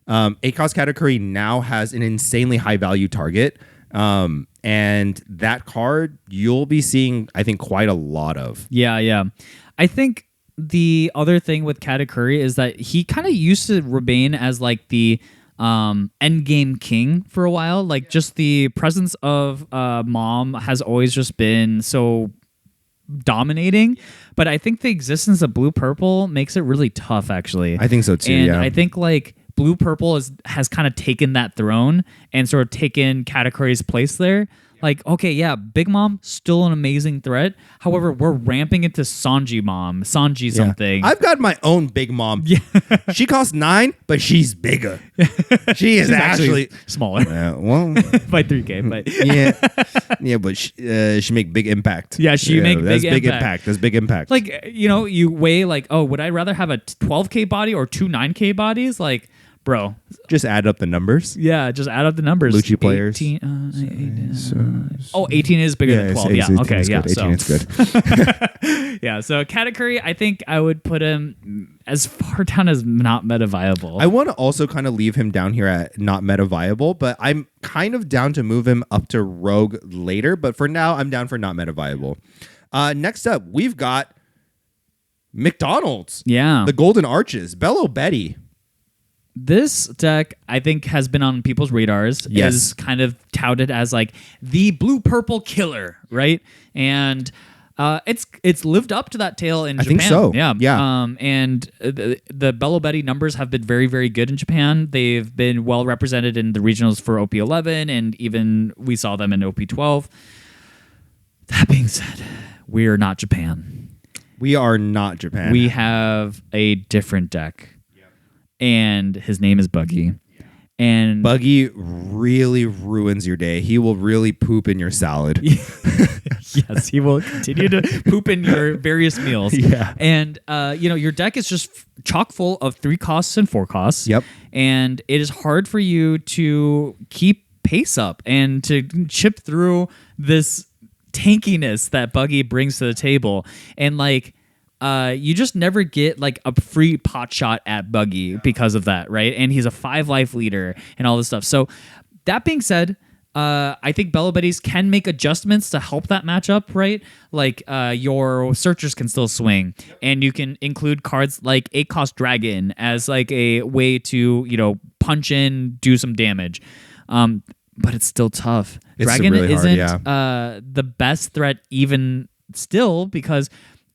8-cost Katakuri now has an insanely high value target. And that card you'll be seeing, I think, quite a lot of. Yeah. I think the other thing with Katakuri is that he kind of used to remain as like the endgame king for a while. Like just the presence of mom has always just been so dominating. But I think the existence of blue purple makes it really tough, actually. I think so too. And yeah. I think like blue purple has kind of taken that throne and sort of taken Katakuri's place there. Like, okay, yeah, Big Mom, still an amazing threat. However, we're ramping into Sanji something. I've got my own Big Mom. Yeah. She costs 9, but she's bigger. She is actually smaller well, by 3K. But yeah, but she make big impact. Yeah, she make that's big impact. That's big impact. Like, you weigh like, oh, would I rather have a 12K body or two 9K bodies? Like, bro, just add up the numbers. Yeah, just add up the numbers. Lucci players. 18, 18 is bigger than 12. Yeah, okay, yeah. 18 is good. Yeah, so Katakuri, I think I would put him as far down as not meta viable. I want to also kind of leave him down here at not meta viable, but I'm kind of down to move him up to Rogue later. But for now, I'm down for not meta viable. Next up, we've got McDonald's. Yeah. The Golden Arches. Belo Betty. This deck, I think, has been on people's radars. Yes. Is kind of touted as like the blue-purple killer, right? And it's lived up to that tale in Japan. I think so. Yeah. Yeah. And the Belo Betty numbers have been very, very good in Japan. They've been well represented in the regionals for OP11, and even we saw them in OP12. That being said, we are not Japan. We are not Japan. We have a different deck. And his name is Buggy. And Buggy really ruins your day. He will really poop in your salad. Yes, he will continue to poop in your various meals. Yeah. And your deck is just chock full of 3 costs and 4 costs. Yep. And it is hard for you to keep pace up and to chip through this tankiness that Buggy brings to the table. And like, you just never get like a free pot shot at Buggy because of that, right? And he's a 5 life leader and all this stuff. So that being said, I think Belo Betties can make adjustments to help that matchup, right? Like your searchers can still swing, and you can include cards like 8 cost Dragon as like a way to punch in, do some damage. But it's still tough. Dragon really hard, isn't the best threat even still, because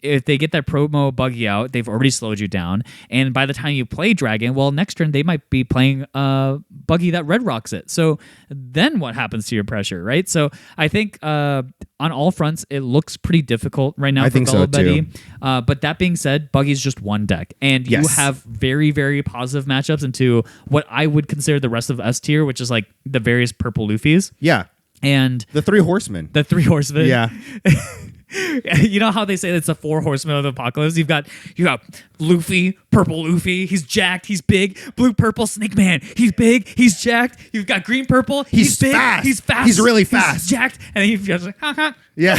if they get that promo Buggy out, they've already slowed you down. And by the time you play Dragon, well, next turn they might be playing Buggy that red rocks it. So then what happens to your pressure, right? So I think on all fronts, it looks pretty difficult right now for Belo Betty. But that being said, Buggy's just one deck. And you have very, very positive matchups into what I would consider the rest of S tier, which is like the various purple Luffys. Yeah. And the 3 horsemen. The 3 horsemen. Yeah. You know how they say it's the 4 horsemen of the apocalypse? You got Luffy, purple Luffy, he's jacked, he's big. Blue purple Snake Man, he's big, he's jacked. You've got green purple, he's big, fast. he's fast, he's really fast, he's jacked, and then you've got like, yeah,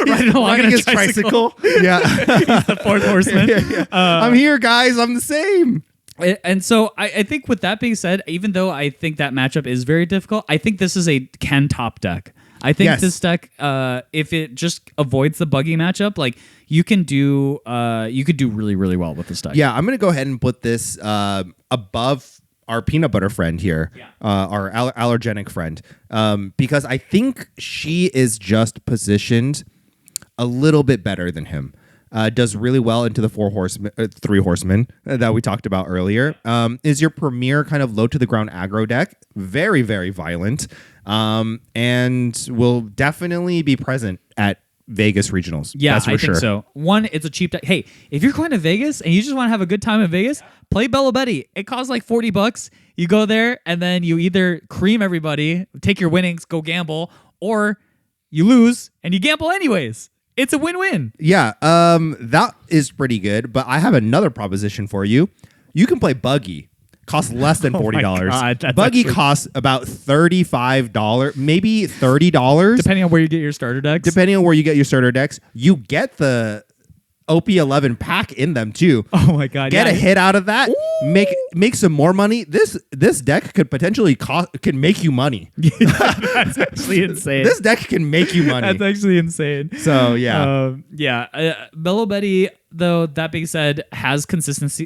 riding along on a his tricycle. Yeah, he's the 4th horseman. Yeah. I'm here, guys. I'm the same. And so I think with that being said, even though I think that matchup is very difficult, I think this is a can top deck. I think this deck, if it just avoids the Buggy matchup, like you could do really, really well with this deck. Yeah, I'm gonna go ahead and put this above our peanut butter friend here, our allergenic friend, because I think she is just positioned a little bit better than him. Does really well into the 3 horsemen that we talked about earlier. Is your premier kind of low to the ground aggro deck. Very, very violent. And will definitely be present at Vegas regionals. Yeah, that's for I think so. One, it's a cheap deck. Hey, if you're going to Vegas and you just want to have a good time in Vegas, play Belo Betty. It costs like $40. You go there and then you either cream everybody, take your winnings, go gamble, or you lose and you gamble anyways. It's a win-win. Yeah, that is pretty good. But I have another proposition for you. You can play Buggy. Costs less than $40. Buggy costs about $35, maybe $30. Depending on where you get your starter decks. You get the OP11 pack in them too. Oh my god! Get a hit out of that. Ooh. Make some more money. This deck could potentially can make you money. That's actually insane. This deck can make you money. That's actually insane. So yeah, Belo Betty, though, that being said, has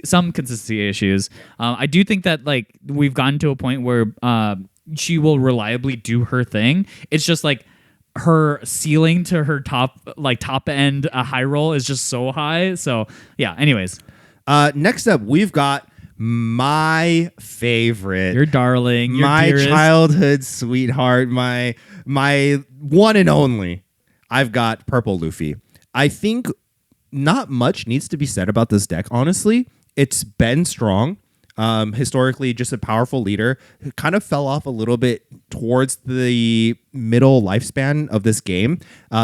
some consistency issues. I do think that like we've gotten to a point where she will reliably do her thing. It's just like her ceiling to her top end high roll is just so high. So yeah. Anyways, next up, we've got my favorite, your darling, your my dearest. childhood sweetheart, my one and only. I've got Purple Luffy. I think not much needs to be said about this deck. Honestly, it's been strong. Historically, just a powerful leader. It kind of fell off a little bit towards the middle lifespan of this game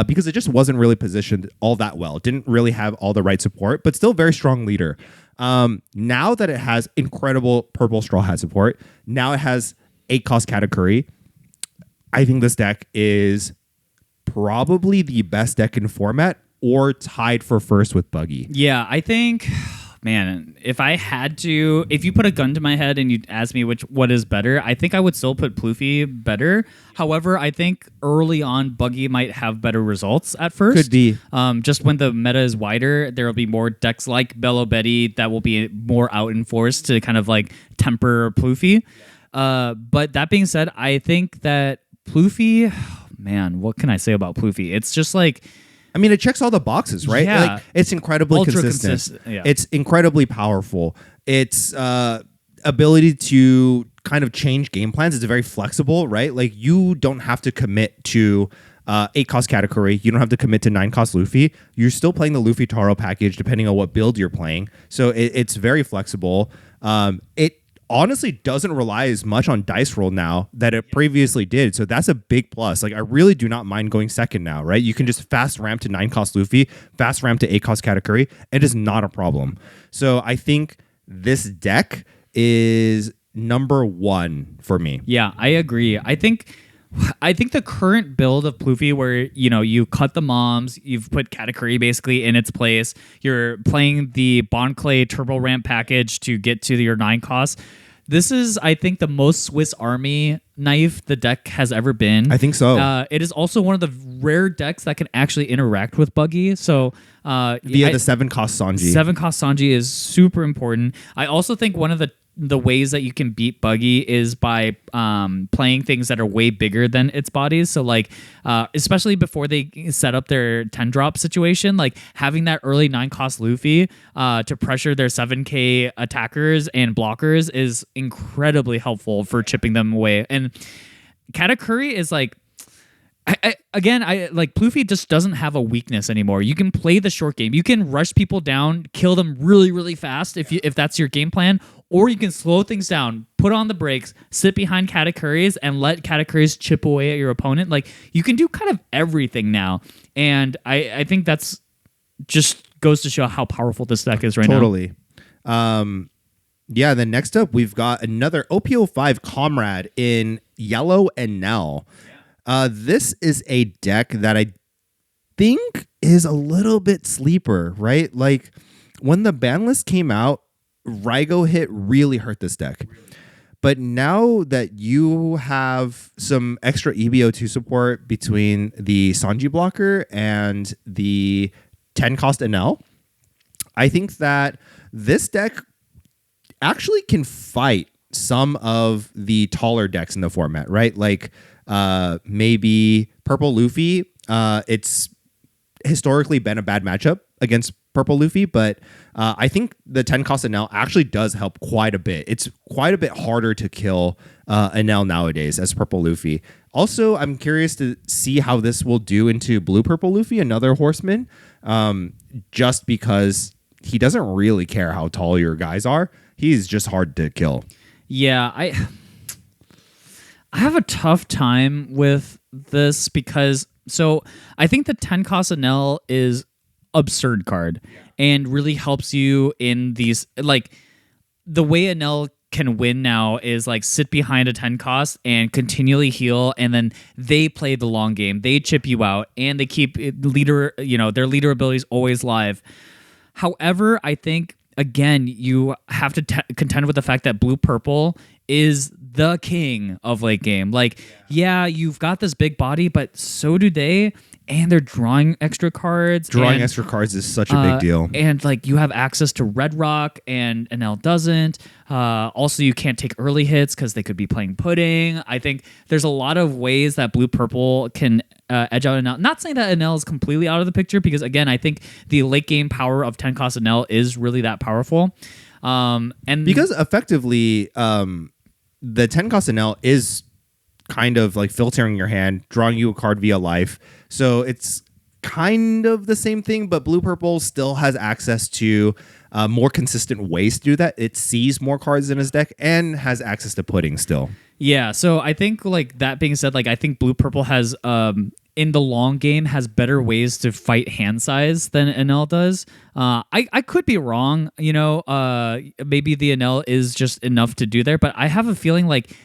because it just wasn't really positioned all that well. It didn't really have all the right support, but still very strong leader. Now that it has incredible purple Straw Hat support, now it has 8-cost Katakuri. I think this deck is probably the best deck in format or tied for first with Buggy. Yeah, I think, man, if you put a gun to my head and you ask me what is better, I think I would still put Pluffy better. However, I think early on Buggy might have better results at first. Could be. Just when the meta is wider, there will be more decks like Belo that will be more out enforced to kind of like temper Pluffy. But that being said, I think that Pluffy, man, what can I say about Pluffy? It's just like, I mean, it checks all the boxes, right? Yeah. Like, it's incredibly Ultra consistent. Yeah. It's incredibly powerful. Its ability to kind of change game plans is very flexible, right? Like, you don't have to commit to 8-cost Katakuri. You don't have to commit to 9-cost Luffy. You're still playing the Luffy Taro package depending on what build you're playing. So it's very flexible. It honestly doesn't rely as much on dice roll now that it previously did. So that's a big plus. Like, I really do not mind going second now, right? You can just fast ramp to 9-cost Luffy, fast ramp to 8-cost Katakuri. It is not a problem. So I think this deck is number one for me. Yeah, I agree. I think the current build of Pluffy, where you cut the moms, you've put Katakuri basically in its place, you're playing the Bon Clay Turbo Ramp package to get to your 9-cost. This is, I think, the most Swiss Army knife the deck has ever been. I think so. It is also one of the rare decks that can actually interact with Buggy. So via the 7-cost Sanji. 7-cost Sanji is super important. I also think one of the ways that you can beat Buggy is by playing things that are way bigger than its bodies. So like, especially before they set up their 10 drop situation, like having that early 9-cost Luffy to pressure their 7k attackers and blockers is incredibly helpful for chipping them away. And Katakuri is like, I like Pluffy just doesn't have a weakness anymore. You can play the short game. You can rush people down, kill them really, really fast if that's your game plan, or you can slow things down, put on the brakes, sit behind Katakuris, and let Katakuris chip away at your opponent. Like, you can do kind of everything now, and I think that's just goes to show how powerful this deck is right now. Totally. Yeah. Then next up, we've got another OP05 Comrade in yellow and Enel. This is a deck that I think is a little bit sleeper, right? Like, when the ban list came out, Raigo hit really hurt this deck. But now that you have some extra EB02 support between the Sanji blocker and the 10-cost Enel, I think that this deck actually can fight some of the taller decks in the format, right? Like, maybe Purple Luffy. It's historically been a bad matchup against Purple Luffy, but I think the 10-cost Enel actually does help quite a bit. It's quite a bit harder to kill Enel nowadays as Purple Luffy. Also, I'm curious to see how this will do into Blue Purple Luffy, another horseman, just because he doesn't really care how tall your guys are. He's just hard to kill. Yeah, I have a tough time with this because I think the 10-cost Enel is absurd card and really helps you in these, like, the way Enel can win now is like sit behind a 10-cost and continually heal, and then they play the long game. They chip you out and they keep their leader abilities always live. However, I think again you have to contend with the fact that Blue Purple is the king of late game. Like, yeah, you've got this big body, but so do they. and they're drawing extra cards. Drawing and, extra cards is such a big deal. And like you have access to Red Rock and Enel doesn't. Also, you can't take early hits because they could be playing Pudding. I think there's a lot of ways that Blue Purple can edge out Enel. Not saying that Enel is completely out of the picture because, again, I think the late game power of 10 cost Enel is really that powerful. And because effectively, the 10 cost Enel is kind of like filtering your hand, drawing you a card via life. So it's kind of the same thing, but Blue Purple still has access to more consistent ways to do that. It sees more cards in his deck and has access to Pudding still. Yeah, so I think like that being said, like I think Blue Purple has in the long game has better ways to fight hand size than Enel does. I could be wrong, maybe the Enel is just enough to do there, but I have a feeling like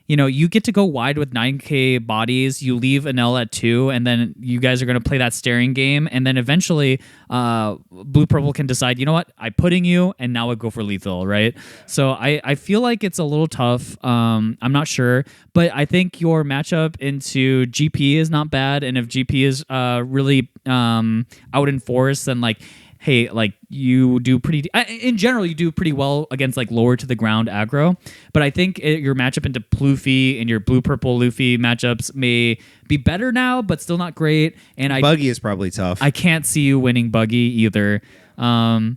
you get to go wide with 9k bodies, you leave Enel at 2, and then you guys are going to play that staring game, and then eventually Blue Purple can decide, you know what, I'm putting you, and now I go for lethal, right? So I feel like it's a little tough. I'm not sure, but I think your matchup into GP is not bad, and if GP is really out in force, then like, hey, like you do pretty, in general, you do pretty well against like lower to the ground aggro. But I think your matchup into Pluffy and your Blue Purple Luffy matchups may be better now, but still not great. And Buggy is probably tough. I can't see you winning Buggy either. Do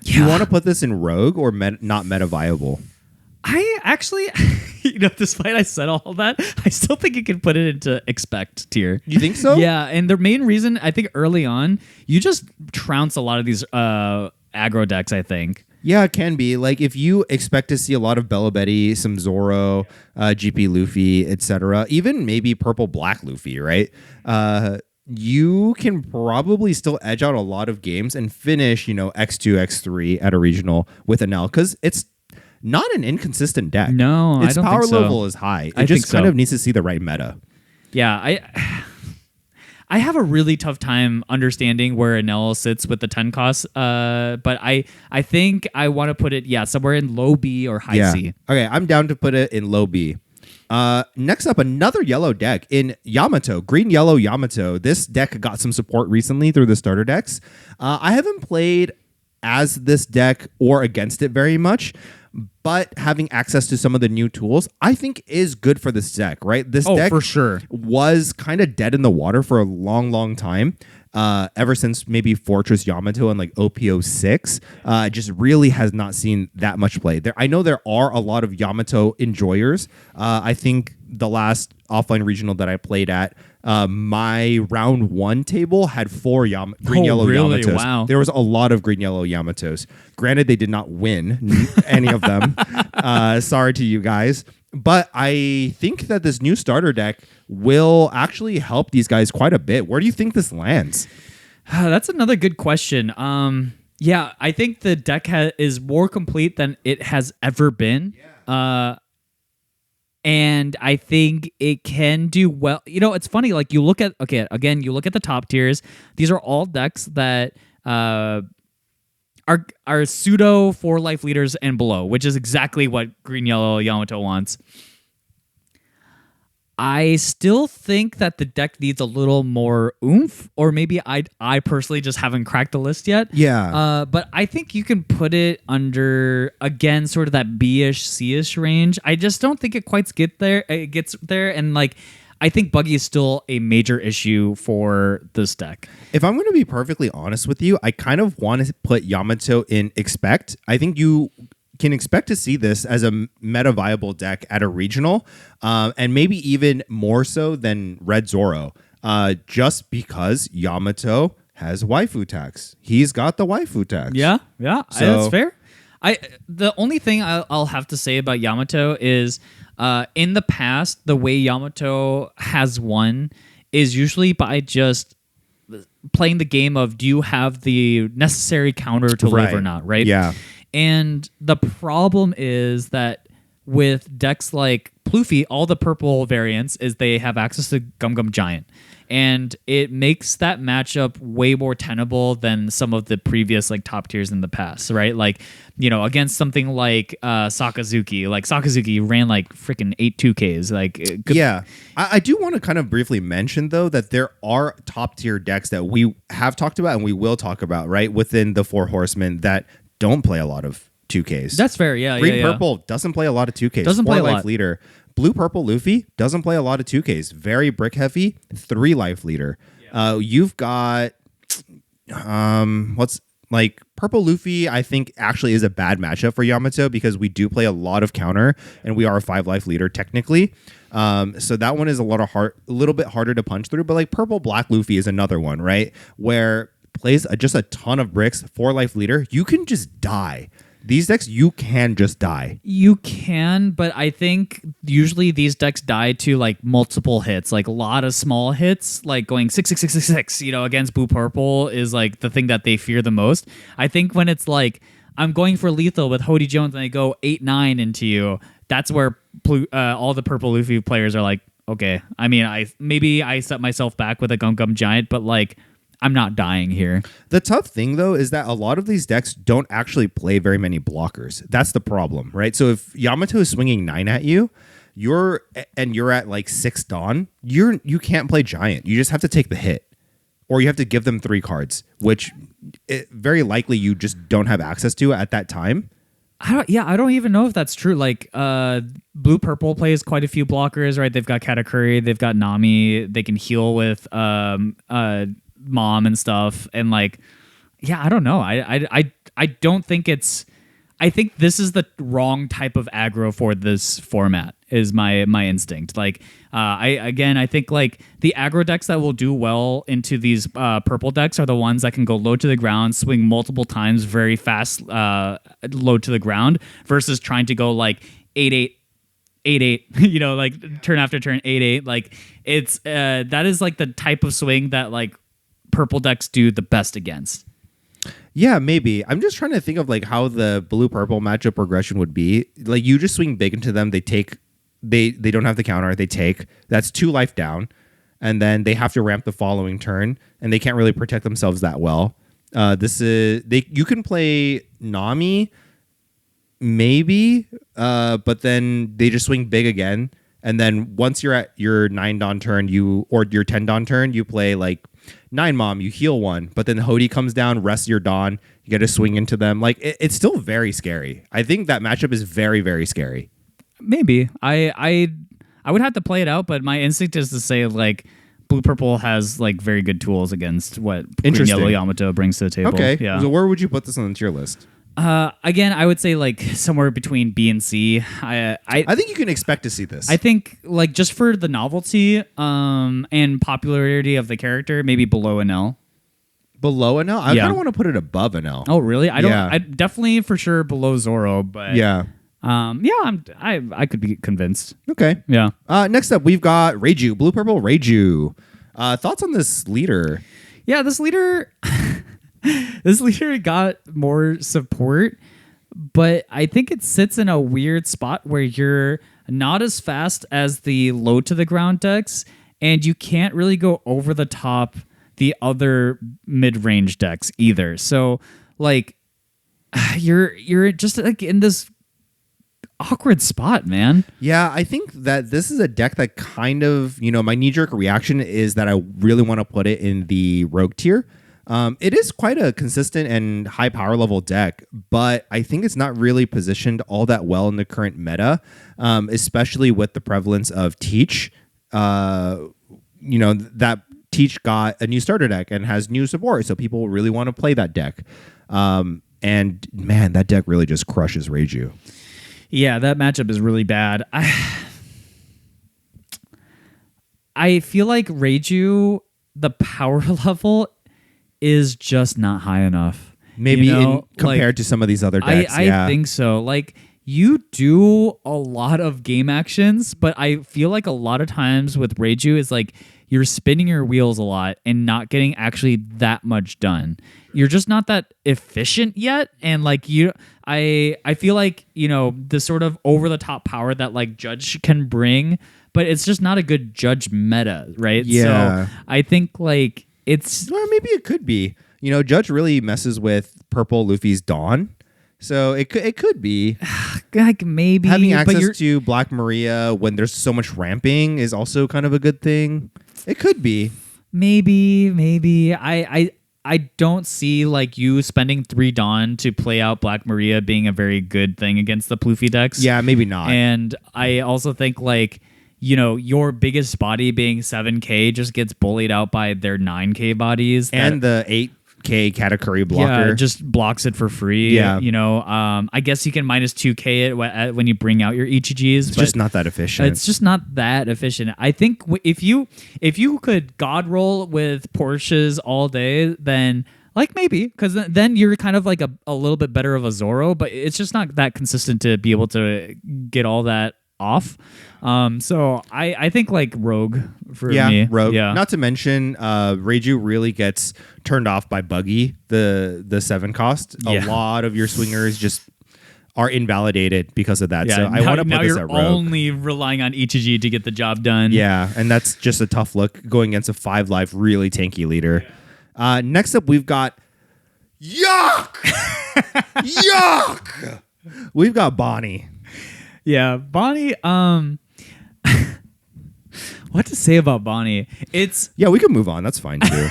you want to put this in Rogue or not meta viable? I actually, despite I said all that, I still think you can put it into expect tier. You think so? Yeah, and the main reason, I think early on, you just trounce a lot of these aggro decks, I think. Yeah, it can be. Like, if you expect to see a lot of Belo Betty, some Zoro, GP Luffy, etc., even maybe Purple Black Luffy, right? You can probably still edge out a lot of games and finish, X2, X3 at a regional with Enel, because it's not an inconsistent deck. No, its I don't power think so. level is high. It I just think so. kind of needs to see the right meta. Yeah, I have a really tough time understanding where Enel sits with the 10 costs, but I think I want to put it somewhere in low B or high C. Okay, I'm down to put it in low B. Next up, another yellow deck in Yamato, green yellow Yamato. This deck got some support recently through the starter decks. I haven't played as this deck or against it very much, but having access to some of the new tools, I think is good for this deck, right? This deck for sure was kind of dead in the water for a long, long time. Ever since maybe Fortress Yamato and like OP06, just really has not seen that much play. I know there are a lot of Yamato enjoyers. I think the last offline regional that I played at, my round 1 table had 4 green-yellow really? Yamatos. Wow. There was a lot of green-yellow Yamatos. Granted, they did not win any of them. Sorry to you guys. But I think that this new starter deck will actually help these guys quite a bit. Where do you think this lands? That's another good question. Yeah, I think the deck is more complete than it has ever been. Yeah. And I think it can do well. It's funny. Like you look at you look at the top tiers. These are all decks that are pseudo 4 life leaders and below, which is exactly what green yellow Yamato wants. I still think that the deck needs a little more oomph, or maybe I personally just haven't cracked the list yet. Yeah. But I think you can put it under, again, sort of that B-ish, C-ish range. I just don't think it quite gets there. And like, I think Buggy is still a major issue for this deck. If I'm going to be perfectly honest with you, I kind of want to put Yamato in expect. I think you can expect to see this as a meta viable deck at a regional, and maybe even more so than Red Zoro, just because Yamato has waifu tax. He's got the waifu tax. Yeah, that's fair. The only thing I'll have to say about Yamato is, in the past, the way Yamato has won is usually by just playing the game of, do you have the necessary counter to live or not, right? Yeah. And the problem is that with decks like Pluffy, all the purple variants is they have access to Gum Gum Giant. and it makes that matchup way more tenable than some of the previous like top tiers in the past, right? Like, you know, against something like Sakazuki. Like Sakazuki ran like freaking 8 2Ks. Like yeah. I do want to kind of briefly mention though that there are top tier decks that we have talked about and we will talk about, right, within the Four Horsemen that don't play a lot of 2Ks. That's fair, yeah. Green Purple doesn't play a lot of 2Ks. Doesn't play a life lot. leader. Blue Purple Luffy doesn't play a lot of 2Ks. Very brick heavy. 3 life leader. You've got what's like Purple Luffy. I think actually is a bad matchup for Yamato because we do play a lot of counter and we are a 5 life leader technically. So that one is a little bit harder to punch through. But like Purple Black Luffy is another one, right? Where plays just a ton of bricks, 4 life leader. You can just die. These decks, you can just die. You can, but I think usually these decks die to like multiple hits, like a lot of small hits, like going 6, you know, against Blue Purple is like the thing that they fear the most. I think when it's like, I'm going for lethal with Hody Jones and I go 8-9 into you, that's where all the Purple Luffy players are like, okay, I mean, I set myself back with a Gum Gum Giant, but like, I'm not dying here. The tough thing, though, is that a lot of these decks don't actually play very many blockers. That's the problem, right? So if Yamato is swinging 9 at you, you're at like 6 Dawn, you can't play Giant. You just have to take the hit. Or you have to give them 3 cards, which very likely you just don't have access to at that time. I don't even know if that's true. Like, Blue Purple plays quite a few blockers, right? They've got Katakuri, they've got Nami, they can heal with Mom and stuff, and like, yeah, I don't know. I don't think it's. I think this is the wrong type of aggro for this format. Is my instinct. Like, I think like the aggro decks that will do well into these purple decks are the ones that can go low to the ground, swing multiple times, very fast, low to the ground, versus trying to go like 8-8. 8-8, you know, like turn after turn 8-8. Like it's that is like the type of swing that like purple decks do the best against. Yeah, maybe. I'm just trying to think of like how the blue purple matchup progression would be. Like you just swing big into them, they take they don't have the counter, they take. That's 2 life down, and then they have to ramp the following turn, and they can't really protect themselves that well. You can play Nami maybe, but then they just swing big again, and then once you're at your 9 Dawn turn, or your 10 Dawn turn, you play like 9 Mom, you heal 1, but then Hody comes down, rests your Dawn, you get to swing into them. Like it's still very scary. I think that matchup is very, very scary. Maybe I would have to play it out, but my instinct is to say like blue purple has like very good tools against what green yellow Yamato brings to the table. Okay, yeah. So where would you put this on the tier list? Again, I would say like somewhere between B and C. I think you can expect to see this. I think like just for the novelty and popularity of the character, maybe below Enel. Below Enel? I kind of want to put it above Enel. Oh, really? I don't. I definitely for sure below Zoro, but yeah. I could be convinced. Okay. Yeah. Next up, we've got Reiju, blue purple Reiju. Thoughts on this leader? Yeah, this leader. This leader got more support, but I think it sits in a weird spot where you're not as fast as the low to the ground decks, and you can't really go over the top the other mid-range decks either. So like you're just like in this awkward spot, man. Yeah, I think that this is a deck that kind of, my knee-jerk reaction is that I really want to put it in the rogue tier. It is quite a consistent and high power level deck, but I think it's not really positioned all that well in the current meta, especially with the prevalence of Teach. That Teach got a new starter deck and has new support, so people really want to play that deck. And man, that deck really just crushes Reiju. Yeah, that matchup is really bad. I feel like Reiju, the power level is just not high enough. Maybe compared to some of these other decks. I think so. Like, you do a lot of game actions, but I feel like a lot of times with Reiju is like you're spinning your wheels a lot and not getting actually that much done. You're just not that efficient yet, and like I feel like the sort of over the top power that like Judge can bring but it's just not a good judge meta, right? Yeah. So I think like it's Or maybe it could be. You know, Judge really messes with Purple Luffy's Dawn. So it could be. like maybe Having but you're- access to Black Maria when there's so much ramping is also kind of a good thing. It could be. maybe I don't see like you spending 3 Dawn to play out Black Maria being a very good thing against the Pluffy decks. Yeah, maybe not. And I also think like, you know, your biggest body being 7K just gets bullied out by their 9K bodies. And the 8K Katakuri blocker. Yeah, just blocks it for free. Yeah. You know, I guess you can minus 2K it when you bring out your EGGs. It's just not that efficient. It's just not that efficient. I think if you could god roll with Porsches all day, then like maybe, because then you're kind of like a little bit better of a Zoro, but it's just not that consistent to be able to get all that off. So I think like Rogue for me. Rogue. Yeah. Not to mention, Reiju really gets turned off by Buggy, the 7 cost. A Yeah. lot of your swingers just are invalidated because of that. Yeah, So I want to now put this you're at Rogue. only relying on EGG to get the job done. Yeah, and that's just a tough look going against a 5 life, really tanky leader. Next up, we've got Yuck! Yuck! We've got Bonney. Yeah, Bonney. What to say about Bonney? It's Yeah, we can move on. That's fine too.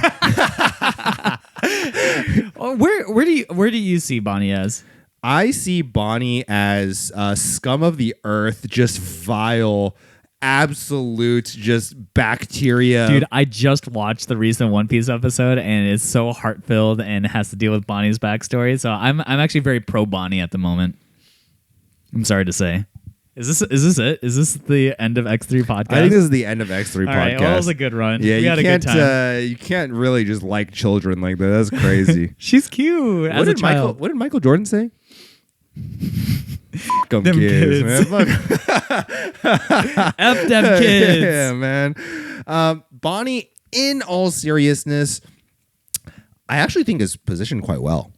where do you see Bonney as? I see Bonney as scum of the earth, just vile, absolute, just bacteria. Dude, I just watched the recent One Piece episode, and it's so heart filled and has to deal with Bonnie's backstory. So I'm actually very pro Bonney at the moment. I'm sorry to say. Is this it? Is this the end of X3 podcast? I think this is the end of X3 All podcast. right, well, it was a good run. Yeah, we you had a can't. good time. You can't really just like children like that. That's crazy. She's cute as a child. What did Michael Jordan say? Them kids. man. Fuck. F them kids. Yeah, man. Bonney, in all seriousness, I actually think is positioned quite well.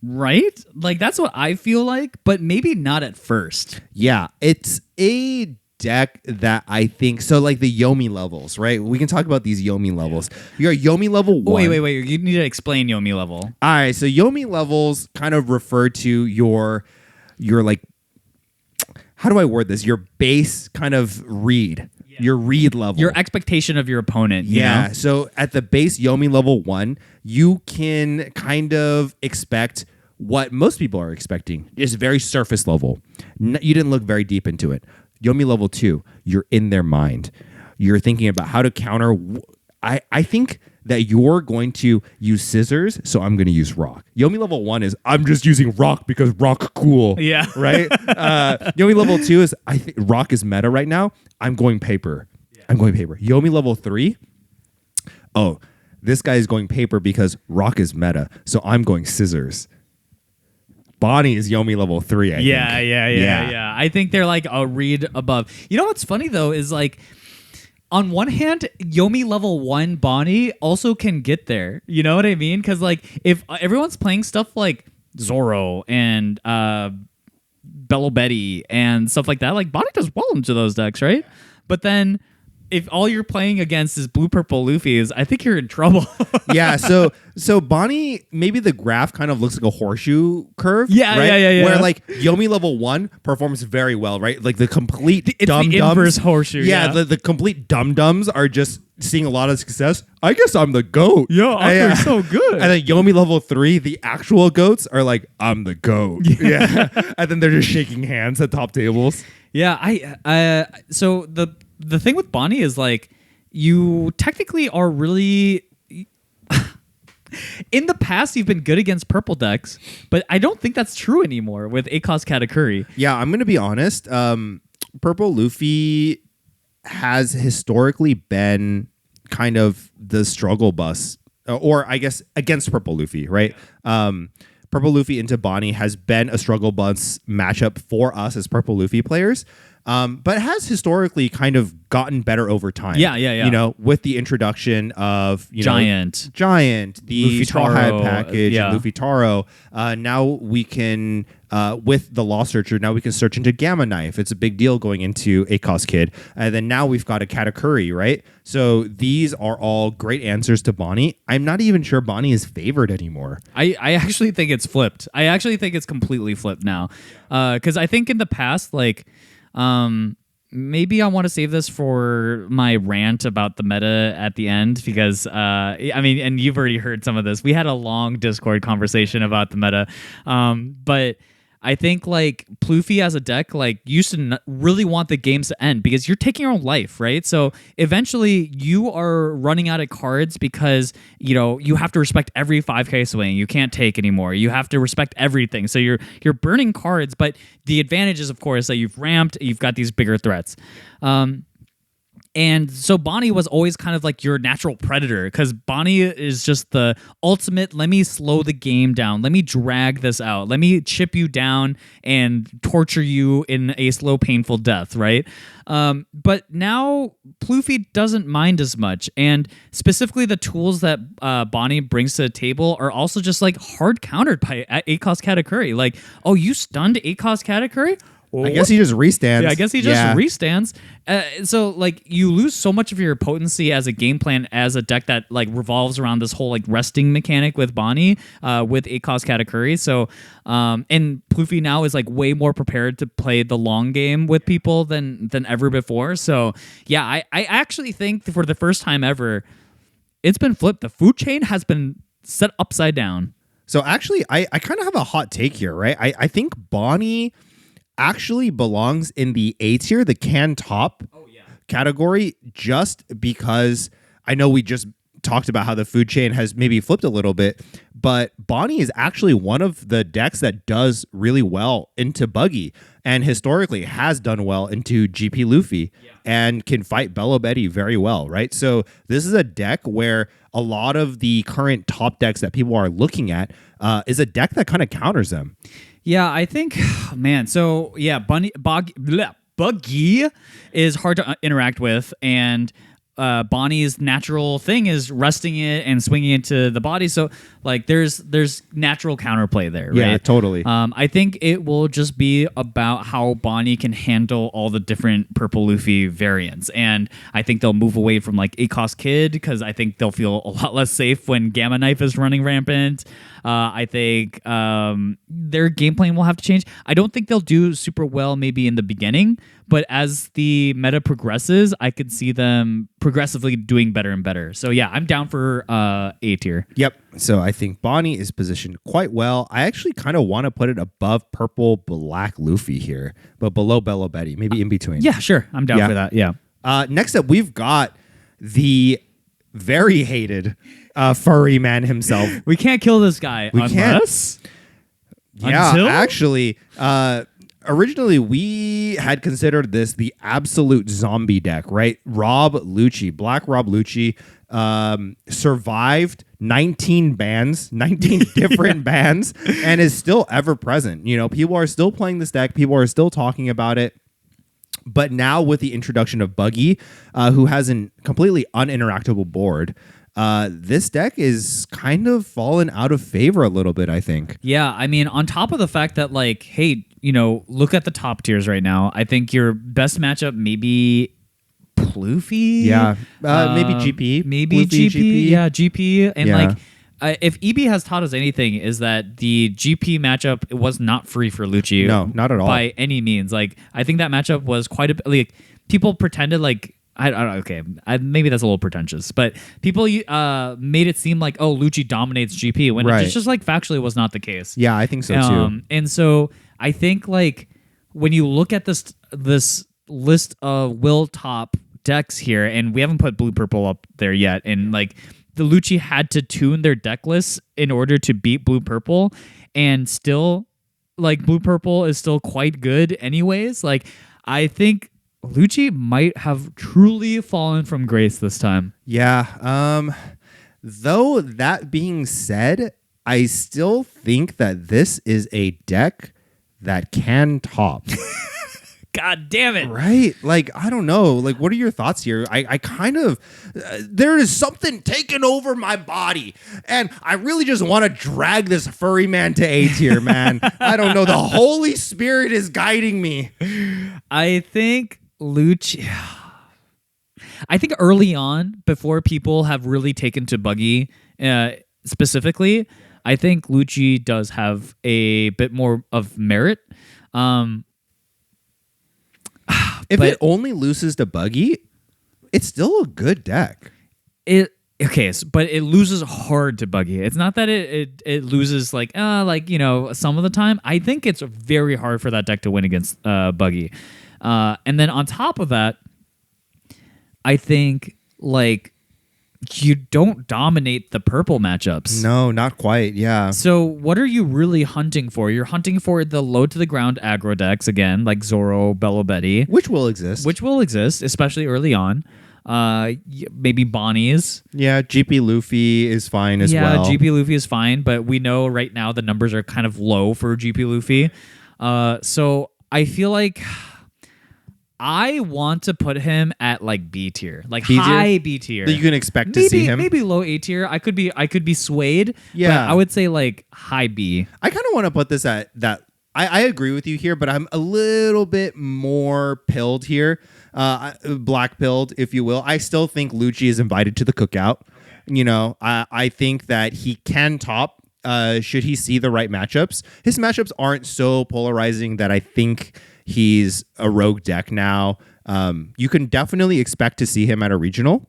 Right? Like, that's what I feel like, but maybe not at first. Yeah, it's a deck that I think so. Like the Yomi levels, right? We can talk about these Yomi levels. You're Yomi level 1. Wait. You need to explain Yomi level. All right, so Yomi levels kind of refer to your like, how do I word this? Your base kind of read, your read level. Your expectation of your opponent. You Yeah. know? So at the base Yomi level 1, you can kind of expect what most people are expecting. It's very surface level. You didn't look very deep into it. Yomi level 2, you're in their mind. You're thinking about how to counter. I think that you're going to use scissors, so I'm going to use rock. Yomi level 1 is I'm just using rock because rock cool. Yeah. Right? Yomi level 2 is I think rock is meta right now. I'm going paper. Yeah. I'm going paper. Yomi level 3, oh, this guy is going paper because rock is meta, so I'm going scissors. Bonney is Yomi level 3, I think. Yeah. I think they're like a read above. You know what's funny though is like, on one hand, Yomi level 1 Bonney also can get there. You know what I mean? Because like if everyone's playing stuff like Zoro and Belo Betty and stuff like that, like Bonney does well into those decks, right? But then if all you're playing against is blue purple Luffy's, I think you're in trouble. Yeah, so Bonney, maybe the graph kind of looks like a horseshoe curve. Yeah, right? yeah. Where like Yomi level 1 performs very well, right? Like the complete It's dum the dums. inverse horseshoe. Yeah. The complete dum dums are just seeing a lot of success. I guess I'm the goat. Yo, I'm doing so good. And then Yomi level 3, the actual goats are like, I'm the goat. Yeah. And then they're just shaking hands at top tables. Yeah, so the thing with Bonney is like you technically are really in the past you've been good against purple decks, but I don't think that's true anymore with ACOS Katakuri. Yeah, I'm gonna be honest. Purple Luffy has historically been kind of the struggle bus, or I guess against Purple Luffy, right? Purple Luffy into Bonney has been a struggle bus matchup for us as Purple Luffy players. but has historically kind of gotten better over time. Yeah. You know, with the introduction of Giant, the Luffy Straw Hat Taro, package, and Luffy Taro. Now we can, with the Law Searcher, now we can search into Gamma Knife. It's a big deal going into Exell Kid. And then now we've got a Katakuri, right? So these are all great answers to Bonney. I'm not even sure Bonney is favored anymore. I actually think it's flipped. I actually think it's completely flipped now. Because I think in the past, like, maybe I want to save this for my rant about the meta at the end because, I mean, and you've already heard some of this. We had a long Discord conversation about the meta. But I think like Pluffy as a deck like used to really want the games to end because you're taking your own life, right? So eventually you are running out of cards because you know you have to respect every 5K swing. You can't take anymore. You have to respect everything. So you're burning cards, but the advantage is of course that you've ramped. You've got these bigger threats. And so Bonney was always kind of like your natural predator because Bonney is just the ultimate, let me slow the game down. Let me drag this out. Let me chip you down and torture you in a slow, painful death, right? But now Pluffy doesn't mind as much. And specifically the tools that Bonney brings to the table are also just like hard countered by Exell Katakuri. Like, oh, you stunned Exell Katakuri? I guess he just restands. Yeah, I guess he just restands. So like you lose so much of your potency as a game plan as a deck that like revolves around this whole like resting mechanic with Bonney, with Exell Katakuri. So and Pluffy now is like way more prepared to play the long game with people than ever before. So yeah, I actually think for the first time ever, it's been flipped. The food chain has been set upside down. So actually, I kind of have a hot take here, right? I think Bonney actually belongs in the A tier, the can top category, just because I know we just talked about how the food chain has maybe flipped a little bit, but Bonney is actually one of the decks that does really well into Buggy and historically has done well into GP Luffy and can fight Belo very well, right? So this is a deck where a lot of the current top decks that people are looking at is a deck that kind of counters them. Yeah, I think, man. So yeah, Buggy is hard to interact with, and Bonnie's natural thing is resting it and swinging it to the body. So like, there's natural counterplay there, right? Yeah, totally. I think it will just be about how Bonney can handle all the different Purple Luffy variants, and I think they'll move away from like Exell Kid because I think they'll feel a lot less safe when Gamma Knife is running rampant. I think their game plan will have to change. I don't think they'll do super well maybe in the beginning, but as the meta progresses, I could see them progressively doing better and better. So yeah, I'm down for A tier. Yep. So I think Bonney is positioned quite well. I actually kind of want to put it above Purple Black Luffy here, but below Belo maybe in between. Yeah, sure. I'm down for that. Yeah. Next up, we've got the very hated furry man himself. We can't kill this guy unless... Yeah, Until? actually, originally we had considered this the absolute zombie deck, right? Black Rob Lucci, survived 19 bans, 19 different bans, and is still ever present. You know, people are still playing this deck. People are still talking about it. But now with the introduction of Buggy, who has a completely uninteractable board, this deck is kind of fallen out of favor a little bit, I think. Yeah, I mean, on top of the fact that, like, hey, you know, look at the top tiers right now. I think your best matchup maybe Pluffy. Yeah, maybe GP. Maybe GP. Yeah, GP. And, like, if EB has taught us anything, is that the GP matchup was not free for Lucci. No, not at all. By any means. Like, I think that matchup was quite a bit, like, people pretended, like, I don't know, okay, maybe that's a little pretentious, but people made it seem like, oh, Lucci dominates GP, when it just like factually was not the case. Yeah, I think so too. And so I think like when you look at this list of will top decks here, and we haven't put blue purple up there yet, and like the Lucci had to tune their deck lists in order to beat blue purple, and still like blue purple is still quite good anyways. Like I think Lucci might have truly fallen from grace this time. Yeah. Though that being said, I still think that this is a deck that can top. God damn it. Right? Like, I don't know. Like, what are your thoughts here? I kind of, there is something taking over my body. And I really just want to drag this furry man to A tier, man. I don't know. The Holy Spirit is guiding me. I think Lucci. I think early on, before people have really taken to Buggy specifically, I think Lucci does have a bit more of merit. If it only loses to Buggy, it's still a good deck. But it loses hard to Buggy. It's not that it loses like some of the time. I think it's very hard for that deck to win against Buggy. And then on top of that, I think like you don't dominate the purple matchups. No, not quite. Yeah. So what are you really hunting for? You're hunting for the low to the ground aggro decks again, like Zoro, Belo Betty, which will exist, especially early on. Maybe Bonnie's. Yeah, GP Luffy is fine as well. Yeah, GP Luffy is fine, but we know right now the numbers are kind of low for GP Luffy. So I feel like I want to put him at like B tier, like high B tier. That you can expect to see him. Maybe low A tier. I could be swayed. Yeah, but I would say like high B. I kind of want to put this at that. I agree with you here, but I'm a little bit more pilled here, black pilled, if you will. I still think Lucci is invited to the cookout. You know, I think that he can top. Should he see the right matchups? His matchups aren't so polarizing that I think he's a rogue deck now. You can definitely expect to see him at a regional,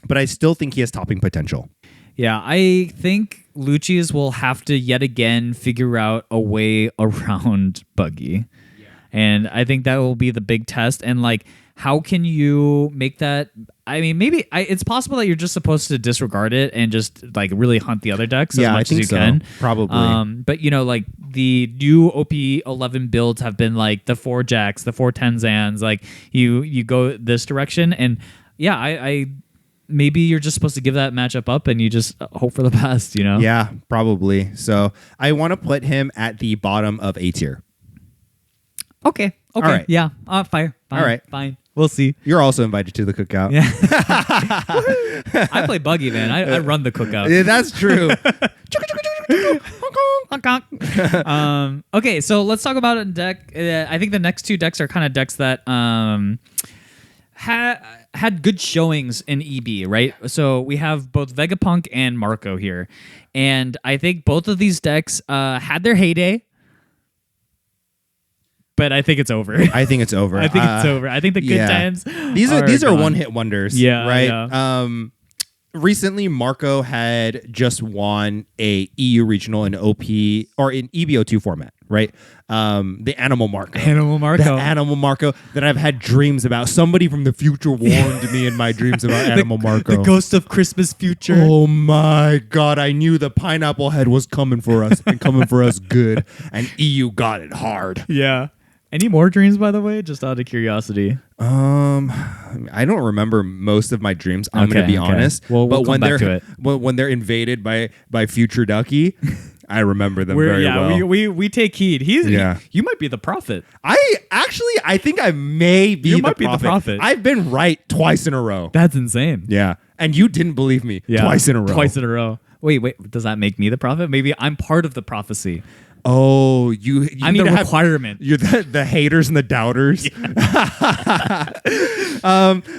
but I still think he has topping potential. Yeah, I think Lucci's will have to yet again figure out a way around Buggy. Yeah. And I think that will be the big test. And like, how can you make that? I mean, maybe it's possible that you're just supposed to disregard it and just like really hunt the other decks as much as you can. Probably. But you know, like the new OP11 builds have been like the 4 Jacks, the 410 Zans, like you go this direction. And yeah, I maybe you're just supposed to give that matchup up and you just hope for the best, you know? Yeah, probably. So I want to put him at the bottom of A tier. Okay. All right. Yeah. Fine. All right. Fine. We'll see. You're also invited to the cookout. Yeah. I play Buggy, man. I run the cookout. Yeah, that's true. Okay, so let's talk about a deck. I think the next 2 decks are kind of decks that had good showings in EB, right? So we have both Vegapunk and Marco here. And I think both of these decks had their heyday. But I think it's over. I think it's over. I think it's over. I think the good times. These are one-hit wonders. Yeah. Right. Yeah. Recently, Marco had just won a EU regional in OP or in EB02 format. Right. The Animal Marco. The Animal Marco that I've had dreams about. Somebody from the future warned me in my dreams about Animal Marco. The ghost of Christmas future. Oh my God. I knew the pineapple head was coming for us and coming for us good. And EU got it hard. Yeah. Any more dreams, by the way? Just out of curiosity. I don't remember most of my dreams. I'm going to be honest. Well, but come back to it. When they're invaded by Future Ducky, I remember them very well. We take heed. You might be the prophet. I think I may be the prophet. I've been right twice in a row. That's insane. Yeah, and you didn't believe me twice in a row. Wait. Does that make me the prophet? Maybe I'm part of the prophecy. Oh, you I'm need the to requirement. You're the haters and the doubters. Yeah.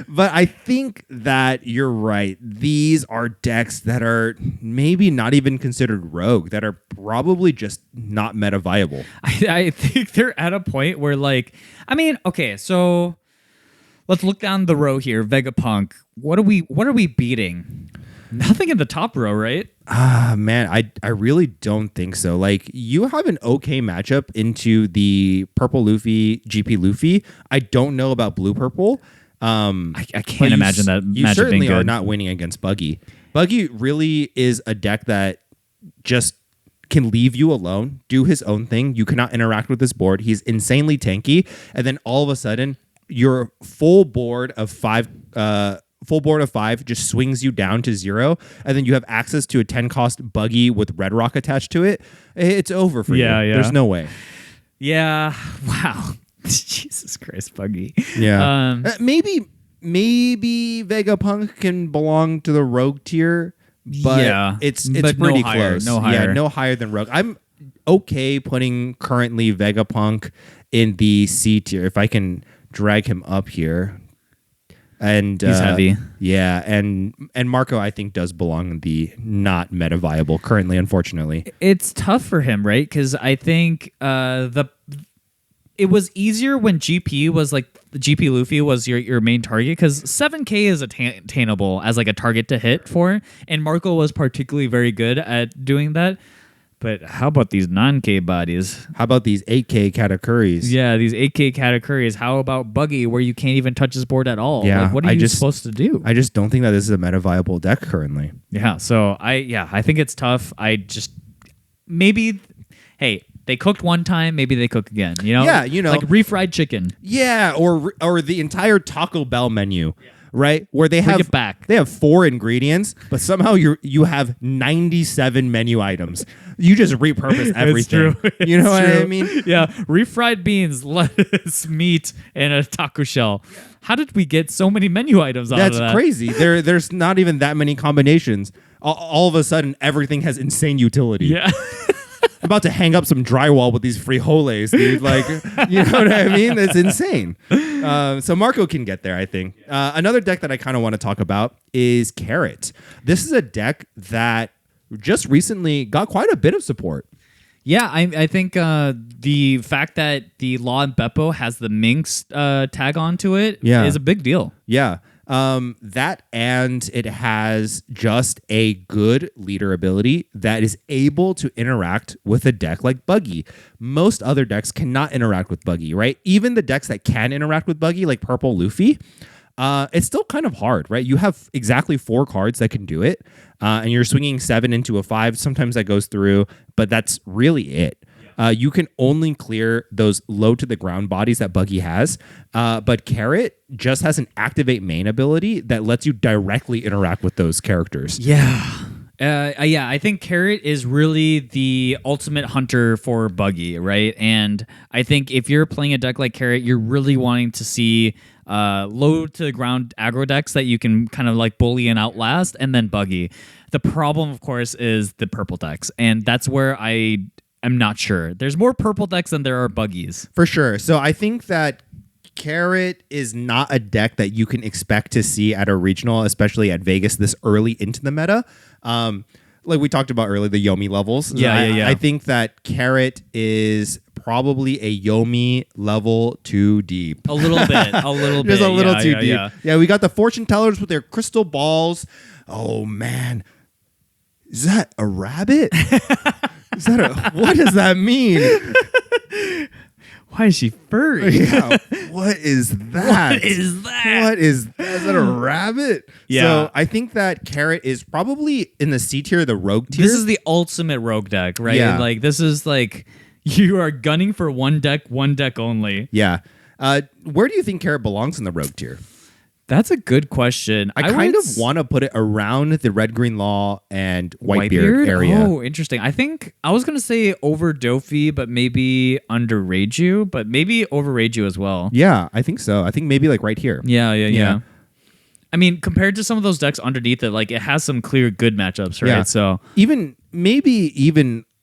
But I think that you're right. These are decks that are maybe not even considered rogue, that are probably just not meta viable. I think they're at a point where, like, I mean, okay, so let's look down the row here. Vegapunk. What are we beating? Nothing in the top row, right? Man, I really don't think so. Like, you have an okay matchup into the purple Luffy, GP Luffy. I don't know about blue purple. I can't imagine that you matchup certainly being good. are not winning against Buggy. Buggy really is a deck that just can leave you alone, do his own thing. You cannot interact with this board. He's insanely tanky, and then all of a sudden, your full board of 5 just swings you down to 0, and then you have access to a 10 cost Buggy with Red Rock attached to it. It's over for you. Yeah. There's no way. Yeah. Wow. Jesus Christ, Buggy. Yeah. Maybe Vegapunk can belong to the Rogue tier, but it's but pretty no higher, close. no higher. Yeah, no higher than Rogue. I'm okay putting currently Vegapunk in the C tier if I can drag him up here. And he's heavy. Yeah, and Marco I think does belong in the not meta viable currently, unfortunately. It's tough for him, right? Because I think it was easier when GP was like GP Luffy was your main target, because 7K is attainable as like a target to hit for, and Marco was particularly very good at doing that. But how about these 9K bodies? How about these 8K Katakuris? Yeah, these 8K Katakuris. How about Buggy, where you can't even touch his board at all? Yeah, like, what are you supposed to do? I just don't think that this is a meta viable deck currently. Yeah, so I think it's tough. Maybe, hey, they cooked one time, maybe they cook again. You know? Yeah, like refried chicken. Yeah, or the entire Taco Bell menu. Yeah. Right, where they have they have 4 ingredients, but somehow you have 97 menu items. You just repurpose everything. You know what I mean? Yeah, refried beans, lettuce, meat, and a taco shell. Yeah. How did we get so many menu items out of that? That's crazy. There's not even that many combinations. All of a sudden, everything has insane utility. Yeah. I'm about to hang up some drywall with these frijoles, dude. Like, you know what I mean? It's insane. So Marco can get there, I think. Another deck that I kind of want to talk about is Carrot. This is a deck that just recently got quite a bit of support. Yeah, I think the fact that the Law and Beppo has the Minx tag onto it is a big deal. Yeah. That, and it has just a good leader ability that is able to interact with a deck like Buggy. Most other decks cannot interact with Buggy, right? Even the decks that can interact with Buggy, like Purple Luffy, it's still kind of hard, right? You have exactly 4 cards that can do it, and you're swinging 7 into a 5. Sometimes that goes through, but that's really it. You can only clear those low to the ground bodies that Buggy has, but Carrot just has an activate main ability that lets you directly interact with those characters. Yeah. I think Carrot is really the ultimate hunter for Buggy, right? And I think if you're playing a deck like Carrot, you're really wanting to see low to the ground aggro decks that you can kind of like bully and outlast, and then Buggy. The problem, of course, is the purple decks, and that's where I'm not sure. There's more purple decks than there are Buggies. For sure. So I think that Carrot is not a deck that you can expect to see at a regional, especially at Vegas this early into the meta. Like we talked about earlier, the Yomi levels. Yeah. I think that Carrot is probably a Yomi level too deep. A little bit. Just a little too deep. Yeah, we got the fortune tellers with their crystal balls. Oh, man. Is that a rabbit? What does that mean? Why is she furry? Yeah. What is that? What is that? Is that a rabbit? Yeah. So I think that Carrot is probably in the C tier, the Rogue tier. This is the ultimate Rogue deck, right? Yeah. Like, this is like, you are gunning for one deck only. Yeah. Where do you think Carrot belongs in the Rogue tier? That's a good question. I kind of want to put it around the Red Green Law and Whitebeard area. Oh, interesting. I think I was going to say over Dofy, but maybe under Reiju, but maybe over Reiju as well. Yeah, I think so. I think maybe like right here. Yeah. I mean, compared to some of those decks underneath it, like it has some clear good matchups, right? Yeah. So even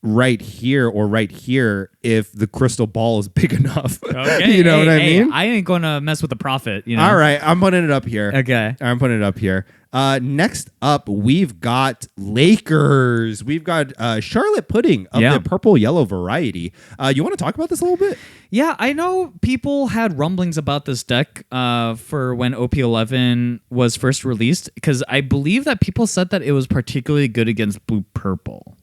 right here or right here if the crystal ball is big enough. Okay. You know what I mean? I ain't going to mess with the profit. You know? All right. I'm putting it up here. Okay. I'm putting it up here. Next up, we've got Lakers. We've got Charlotte Pudding of the purple yellow variety. You want to talk about this a little bit? Yeah, I know people had rumblings about this deck for when OP11 was first released, because I believe that people said that it was particularly good against blue purple.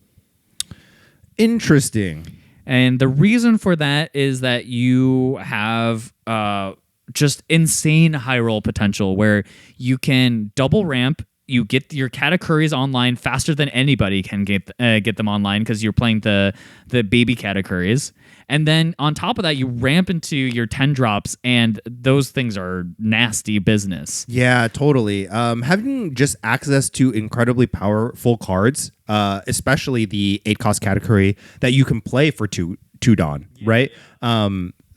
Interesting. And the reason for that is that you have just insane high roll potential where you can double ramp, you get your Katakuris online faster than anybody can get them online because you're playing the baby Katakuris. And then on top of that, you ramp into your 10 drops, and those things are nasty business. Yeah, totally. Having just access to incredibly powerful cards, especially the 8-cost Katakuri that you can play for two Dawn, right?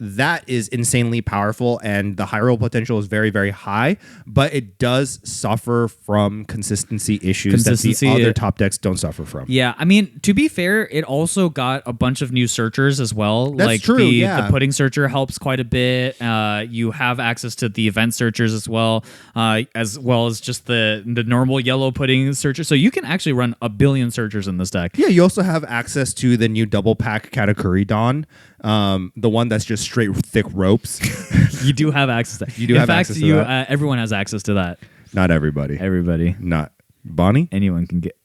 that is insanely powerful, and the high roll potential is very, very high, but it does suffer from consistency issues that the other top decks don't suffer from. Yeah, I mean, to be fair, it also got a bunch of new searchers as well. That's like true, the pudding searcher helps quite a bit. You have access to the event searchers as well as just the normal yellow pudding searcher. So you can actually run a billion searchers in this deck. Yeah, you also have access to the new double pack Katakuri Dawn, the one that's just straight thick ropes. You do have access to that. You do have access to that. Everyone has access to that. Not everybody. Everybody. Not Bonney? Anyone can get.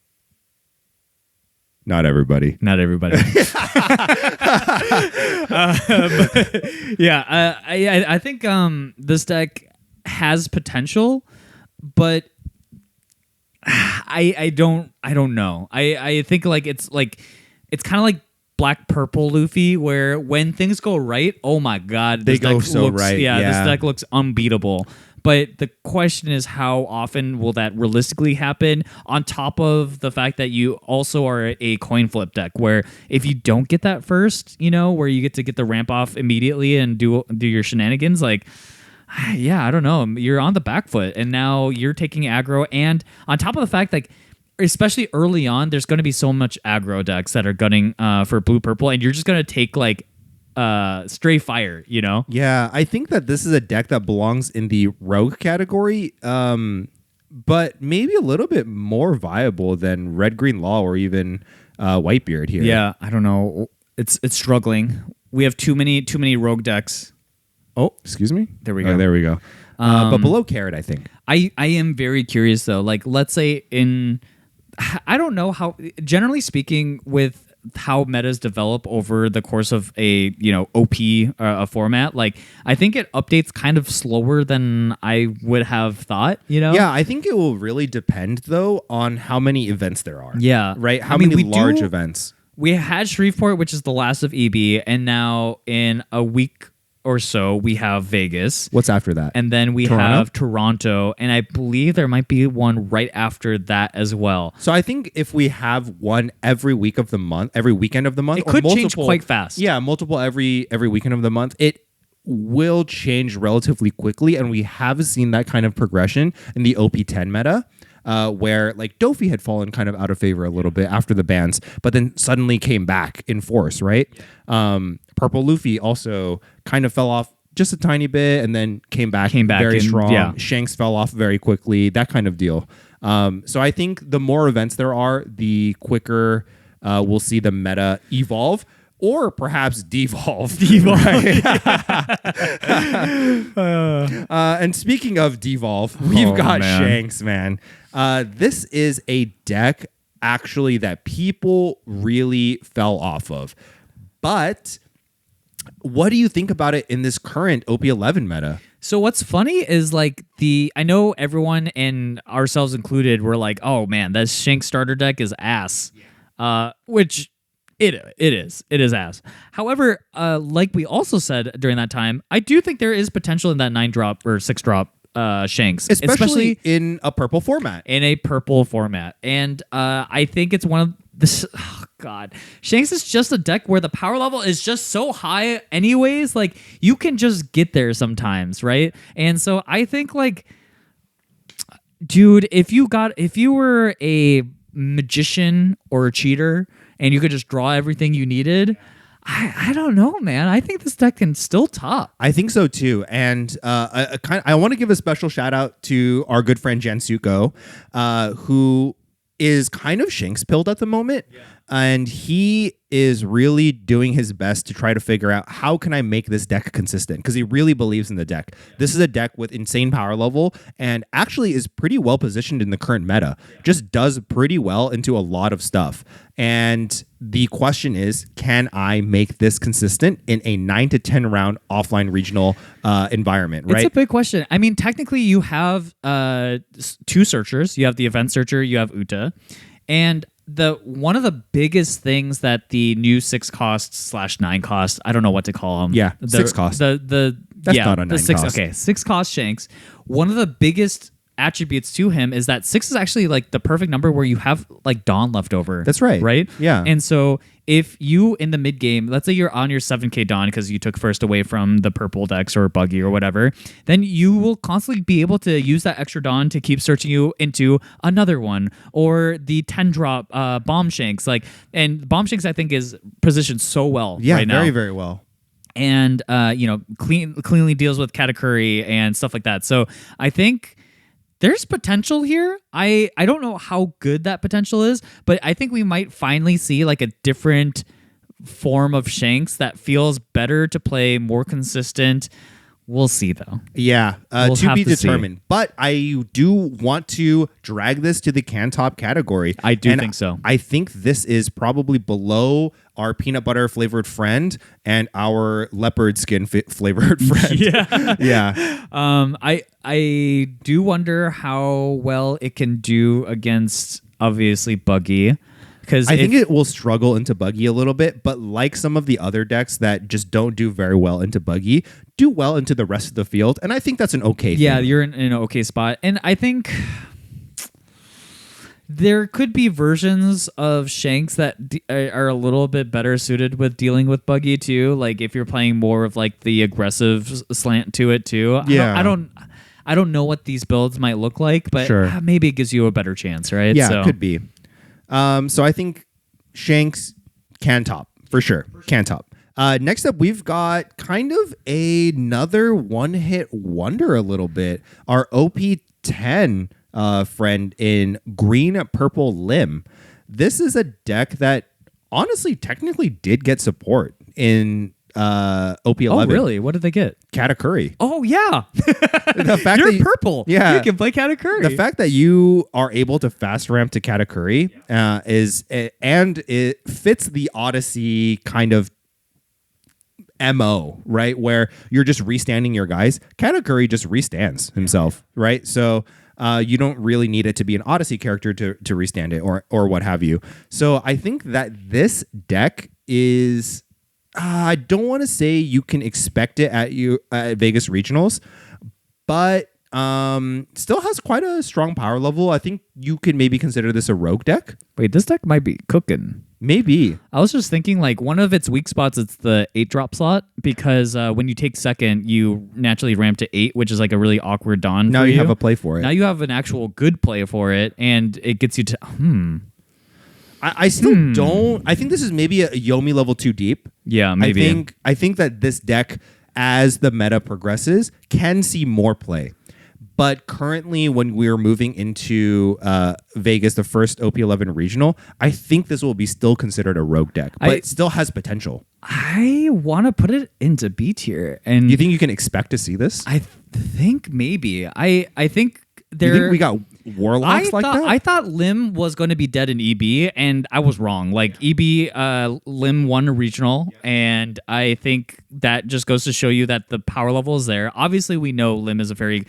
Not everybody. Not everybody. I think this deck has potential, but I don't know. I think it's kind of like Black Purple Luffy, where when things go right, oh my god, they go so right. Yeah, this deck looks unbeatable. But the question is, how often will that realistically happen? On top of the fact that you also are a coin flip deck, where if you don't get that first, where you get to get the ramp off immediately and do your shenanigans, I don't know, you're on the back foot, and now you're taking aggro, and on top of the fact, especially early on, there's going to be so much aggro decks that are gunning for blue purple, and you're just going to take stray fire, Yeah, I think that this is a deck that belongs in the rogue category, but maybe a little bit more viable than Red Green Law or even Whitebeard here. Yeah, I don't know. It's struggling. We have too many rogue decks. Oh, excuse me. There we go. Oh, there we go. But below Carrot, I think. I am very curious though. Let's say I don't know how. Generally speaking, with how metas develop over the course of a OP a format, I think it updates kind of slower than I would have thought. Yeah, I think it will really depend though on how many events there are. Yeah, right. How many large events? We had Shreveport, which is the last of EB, and now in a week or so we have Vegas. What's after that? And then we have Toronto, and I believe there might be one right after that as well. So I think if we have one every week of the month, every weekend of the month, it could change quite fast. Yeah, multiple every weekend of the month. It will change relatively quickly, and we have seen that kind of progression in the OP10 meta. Where Dofi had fallen kind of out of favor a little bit after the bans, but then suddenly came back in force, right? Purple Luffy also kind of fell off just a tiny bit and then came back very strong. Yeah. Shanks fell off very quickly, that kind of deal. So I think the more events there are, the quicker we'll see the meta evolve. Or perhaps devolve. And speaking of devolve, we've got Shanks, man. This is a deck, actually, that people really fell off of. But what do you think about it in this current OP11 meta? So what's funny is I know everyone, and ourselves included, were like, oh man, that Shanks starter deck is ass. Which... It is ass. However, like we also said during that time, I do think there is potential in that 9-drop or 6-drop Shanks, especially in a purple format. And I think it's one of this. Oh God, Shanks is just a deck where the power level is just so high, anyways. You can just get there sometimes, right? And so I think dude, if you were a magician or a cheater and you could just draw everything you needed, I don't know, man. I think this deck can still top. I think so too. And I want to give a special shout out to our good friend Jansuko, who is kind of Shanks pilled at the moment. Yeah. And he is really doing his best to try to figure out how can I make this deck consistent, because he really believes in the deck. Yeah. This is a deck with insane power level and actually is pretty well positioned in the current meta. Yeah. Just does pretty well into a lot of stuff. And the question is, can I make this consistent in a 9 to 10 round offline regional environment, right? It's a big question. I mean, technically you have 2 searchers. You have the event searcher, you have Uta. And one of the biggest things that the new 6 cost / 9 cost, I don't know what to call them. Yeah, 6 cost. That's not a 9 6 cost. Okay, 6 cost Shanks. One of the biggest attributes to him is that 6 is actually the perfect number where you have Dawn left over. That's right. Right? Yeah. And so if you in the mid game, let's say you're on your 7K Dawn because you took first away from the purple decks or Buggy or whatever, then you will constantly be able to use that extra Dawn to keep searching you into another one, or the 10 drop Bomb Shanks. And Bomb Shanks I think is positioned so well right now. Very, very well. And cleanly deals with Katakuri and stuff like that. So I think there's potential here. I don't know how good that potential is, but I think we might finally see like a different form of Shanks that feels better to play, more consistent. We'll see, though. Yeah, to be determined. But I do want to drag this to the can top category. I do think so. I think this is probably below our peanut butter flavored friend and our leopard skin flavored friend. Yeah. I do wonder how well it can do against, obviously, Buggy. Because I think it will struggle into Buggy a little bit, but like some of the other decks that just don't do very well into Buggy, do well into the rest of the field, and I think that's an okay thing. You're in an okay spot. And I think there could be versions of Shanks that are a little bit better suited with dealing with Buggy too. Like if you're playing more of like the aggressive slant to it too. Yeah. I don't know what these builds might look like, but sure. Maybe it gives you a better chance, right? Yeah, it could be. So I think Shanks can top for sure. Can top. Next up, we've got kind of another one-hit wonder a little bit. Our OP10 friend in green purple Lim. This is a deck that honestly technically did get support in OP11. Oh, really? What did they get? Katakuri. Oh, yeah. The fact You're that purple. Yeah. You can play Katakuri. The fact that you are able to fast ramp to Katakuri and it fits the Odyssey kind of MO, right? Where you're just restanding your guys. Katakuri just restands himself, right? So you don't really need it to be an Odyssey character to restand it or what have you. So I think that this deck is... I don't want to say you can expect it at Vegas Regionals, but still has quite a strong power level. I think you could maybe consider this a rogue deck. Wait, this deck might be cooking. Maybe. I was just thinking like one of its weak spots, it's the 8-drop slot, because when you take second, you naturally ramp to 8, which is like a really awkward Dawn. Now you have a play for it. Now you have an actual good play for it, and it gets you to... I still don't... I think this is maybe a Yomi level too deep. Yeah, maybe. I think that this deck, as the meta progresses, can see more play. But currently, when we're moving into Vegas, the first OP11 regional, I think this will be still considered a rogue deck, but it still has potential. I want to put it into B tier. And you think you can expect to see this? I think maybe. I think you think we got warlocks that? I thought Lim was going to be dead in EB, and I was wrong. Like EB, Lim won a regional, and I think that just goes to show you that the power level is there. Obviously, we know Lim is a very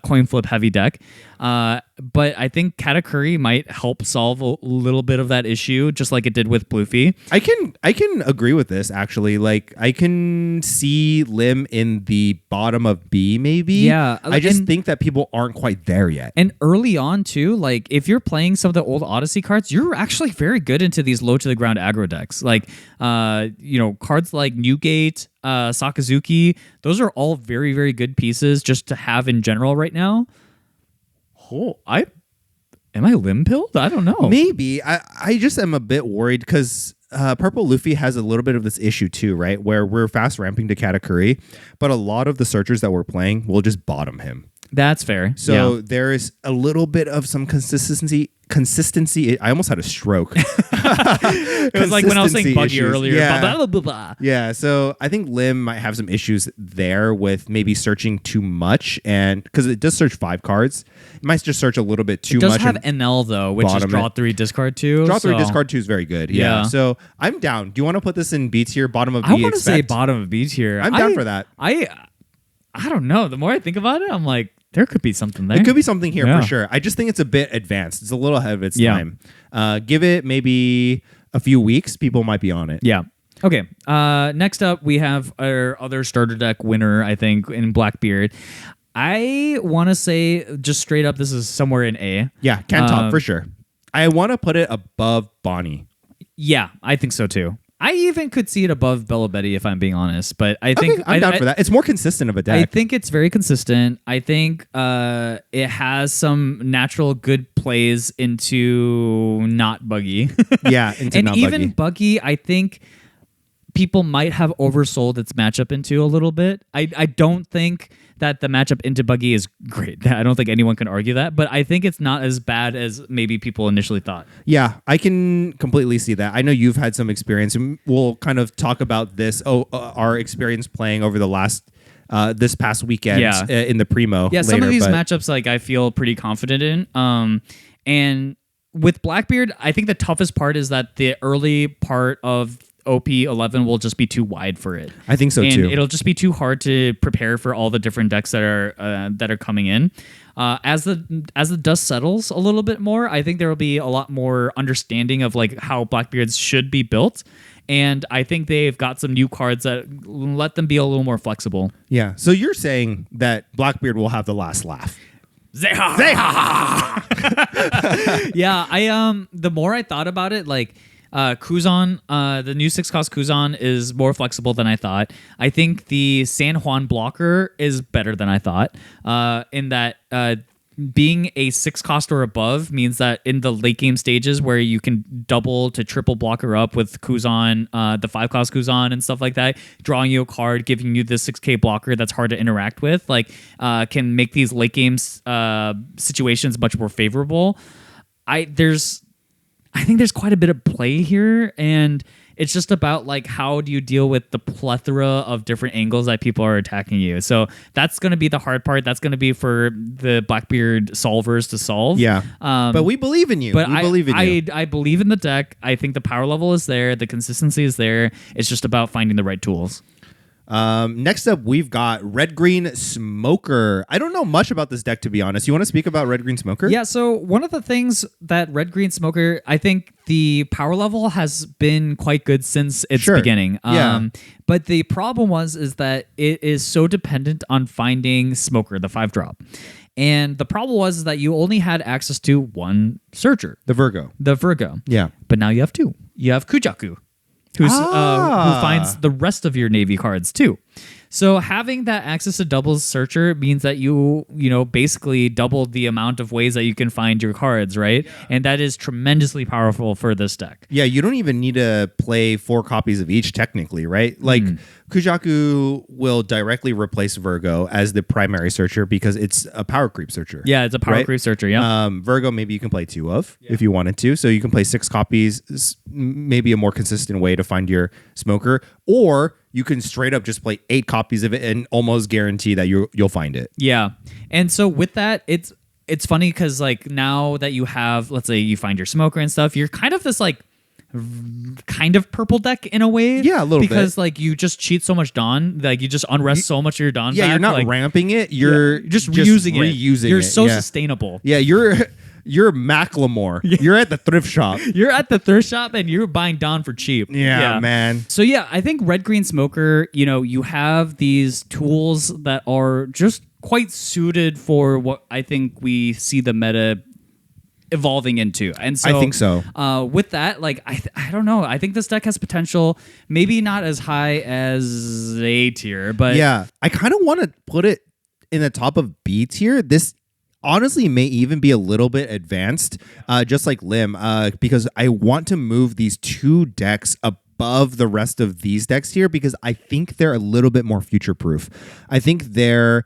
coin flip heavy deck, but I think Katakuri might help solve a little bit of that issue, just like it did with Luffy. I can agree with this actually. Like I can see Lim in the bottom of B, maybe. Yeah, I just think that people aren't quite there yet. And early on too, like if you're playing some of the old Odyssey cards, you're actually very good into these low to the ground aggro decks. Like cards like Newgate, Sakazuki, those are all very, very good pieces just to have in general right now. Oh, am I limb pilled? I don't know. Maybe. I just am a bit worried because Purple Luffy has a little bit of this issue too, right? Where we're fast ramping to Katakuri, but a lot of the searchers that we're playing will just bottom him. That's fair. So there is a little bit of some consistency. I almost had a stroke. It was like when I was saying Buggy earlier. Yeah. Blah, blah, blah. Yeah. So I think Lim might have some issues there with maybe searching too much, and because it does search 5 cards, it might just search a little bit too much. It does have Enel though, which is draw 3, discard 2. Draw 3, discard 2 is very good. Yeah. So I'm down. Do you want to put this in B tier, bottom of B? I want to say bottom of B tier. I'm down for that. I don't know. The more I think about it, I'm like, there could be something there. It could be something here for sure. I just think it's a bit advanced. It's a little ahead of its time. Give it maybe a few weeks. People might be on it. Yeah. Okay. Next up, we have our other starter deck winner, I think, in Blackbeard. I want to say just straight up, this is somewhere in A. Yeah, can top for sure. I want to put it above Bonney. Yeah, I think so too. I even could see it above Belo Betty if I'm being honest, but I think I'm down for that. It's more consistent of a deck. I think it's very consistent. I think it has some natural good plays into not Buggy. Yeah, into and not even Buggy. Buggy, I think people might have oversold its matchup into a little bit. I don't think that the matchup into Buggy is great. I don't think anyone can argue that, but I think it's not as bad as maybe people initially thought. Yeah, I can completely see that. I know you've had some experience, and we'll kind of talk about this. Our experience playing over the last this past weekend in the Primo. Yeah, later, some of these matchups like I feel pretty confident in. And with Blackbeard, I think the toughest part is that the early part of OP11 will just be too wide for it. I think so and too. It'll just be too hard to prepare for all the different decks that are coming in. As the dust settles a little bit more, I think there will be a lot more understanding of like how Blackbeards should be built. And I think they've got some new cards that let them be a little more flexible. Yeah. So you're saying that Blackbeard will have the last laugh. Zeha! Yeah, the more I thought about it, like Kuzan, the new 6-cost Kuzan is more flexible than I thought. I think the San Juan blocker is better than I thought. In that being a 6-cost or above means that in the late game stages where you can double to triple blocker up with Kuzan, the 5-cost Kuzan and stuff like that, drawing you a card, giving you the 6k blocker that's hard to interact with, like can make these late game situations much more favorable. I think there's quite a bit of play here, and it's just about like how do you deal with the plethora of different angles that people are attacking you. So that's going to be the hard part. That's going to be for the Blackbeard solvers to solve. Yeah, but we believe in you. But we believe in you. I believe in the deck. I think the power level is there. The consistency is there. It's just about finding the right tools. Next up, we've got Red Green Smoker. I don't know much about this deck, to be honest. You want to speak about Red Green Smoker? Yeah, so one of the things that Red Green Smoker, I think the power level has been quite good since its beginning. But the problem is that it is so dependent on finding Smoker, the 5-drop. And the problem was that you only had access to one searcher. The Virgo. Yeah. But now you have two. You have Kujaku, who finds the rest of your Navy cards too. So having that access to doubles searcher means that you basically doubled the amount of ways that you can find your cards, right? Yeah. And that is tremendously powerful for this deck. Yeah, you don't even need to play 4 copies of each technically, right? Like Kujaku will directly replace Virgo as the primary searcher because it's a power creep searcher. Yeah, it's a power creep searcher, yeah. Virgo maybe you can play 2 of if you wanted to. So you can play 6 copies, maybe a more consistent way to find your Smoker, or you can straight up just play 8 copies of it and almost guarantee that you'll find it. Yeah. And so with that, it's funny because like now that you have, let's say you find your Smoker and stuff, you're kind of this like kind of purple deck in a way. Yeah, a little bit. Because like you just cheat so much Dawn, like you just unrest so much of your Dawn back. You're not like, ramping it. You're just reusing it. You're so Yeah. sustainable. Yeah, you're Macklemore. You're at the thrift shop. You're at the thrift shop and you're buying Dawn for cheap. Yeah, man. So yeah, I think Red Green Smoker, you have these tools that are just quite suited for what I think we see the meta evolving into. And so I think so. With that, like I don't know. I think this deck has potential, maybe not as high as A tier, but yeah, I kind of want to put it in the top of B tier. This honestly may even be a little bit advanced, just like Lim, because I want to move these 2 decks above the rest of these decks here because I think they're a little bit more future-proof. I think they're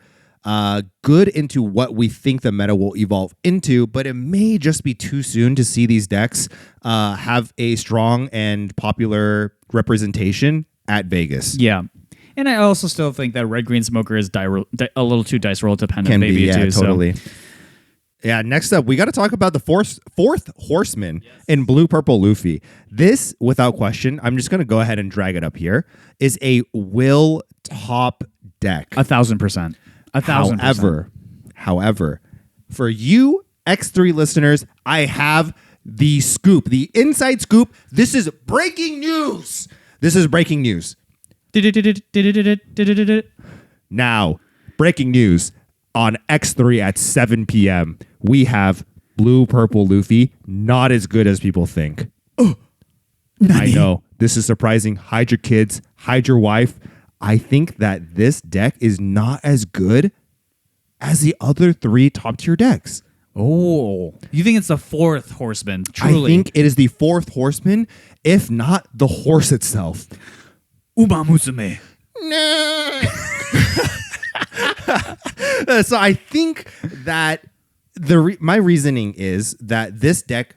good into what we think the meta will evolve into, but it may just be too soon to see these decks have a strong and popular representation at Vegas. Yeah. And I also still think that Red Green Smoker is a little too dice roll dependent. Can maybe be, yeah, too, totally. So. Yeah, next up, we got to talk about the fourth horseman in Blue Purple Luffy. This, without question, I'm just going to go ahead and drag it up here, is a will top deck. 1,000%. 1,000%. However, for you X3 listeners, I have the scoop, the inside scoop. This is breaking news. Now, breaking news on X3 at 7 p.m. We have Blue Purple Luffy, not as good as people think. I know this is surprising. Hide your kids, hide your wife. I think that this deck is not as good as the other 3 top tier decks. Oh, you think it's the 4th horseman? Truly, I think it is the 4th horseman, if not the horse itself. Uma Musume. No. So I think that my reasoning is that this deck,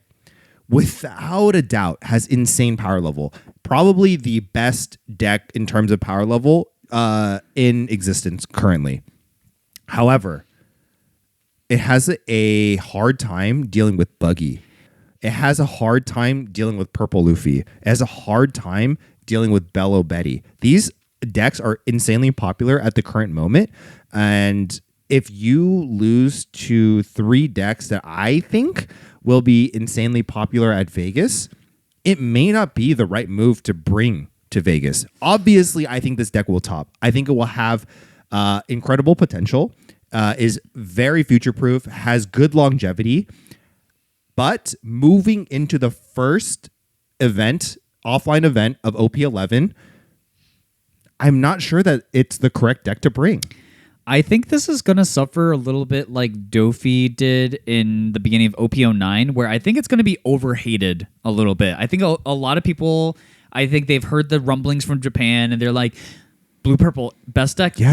without a doubt, has insane power level. Probably the best deck in terms of power level in existence currently. However, it has a hard time dealing with Buggy. It has a hard time dealing with Purple Luffy. It has a hard time dealing with Belo Betty. These decks are insanely popular at the current moment. And if you lose to 3 decks that I think will be insanely popular at Vegas, it may not be the right move to bring to Vegas. Obviously, I think this deck will top. I think it will have incredible potential, is very future-proof, has good longevity. But moving into the first event, offline event of OP11, I'm not sure that it's the correct deck to bring. I think this is going to suffer a little bit like Dofi did in the beginning of OP09, where I think it's going to be overhated a little bit. I think a lot of people, I think they've heard the rumblings from Japan and they're like, Blue Purple, best deck. Yeah.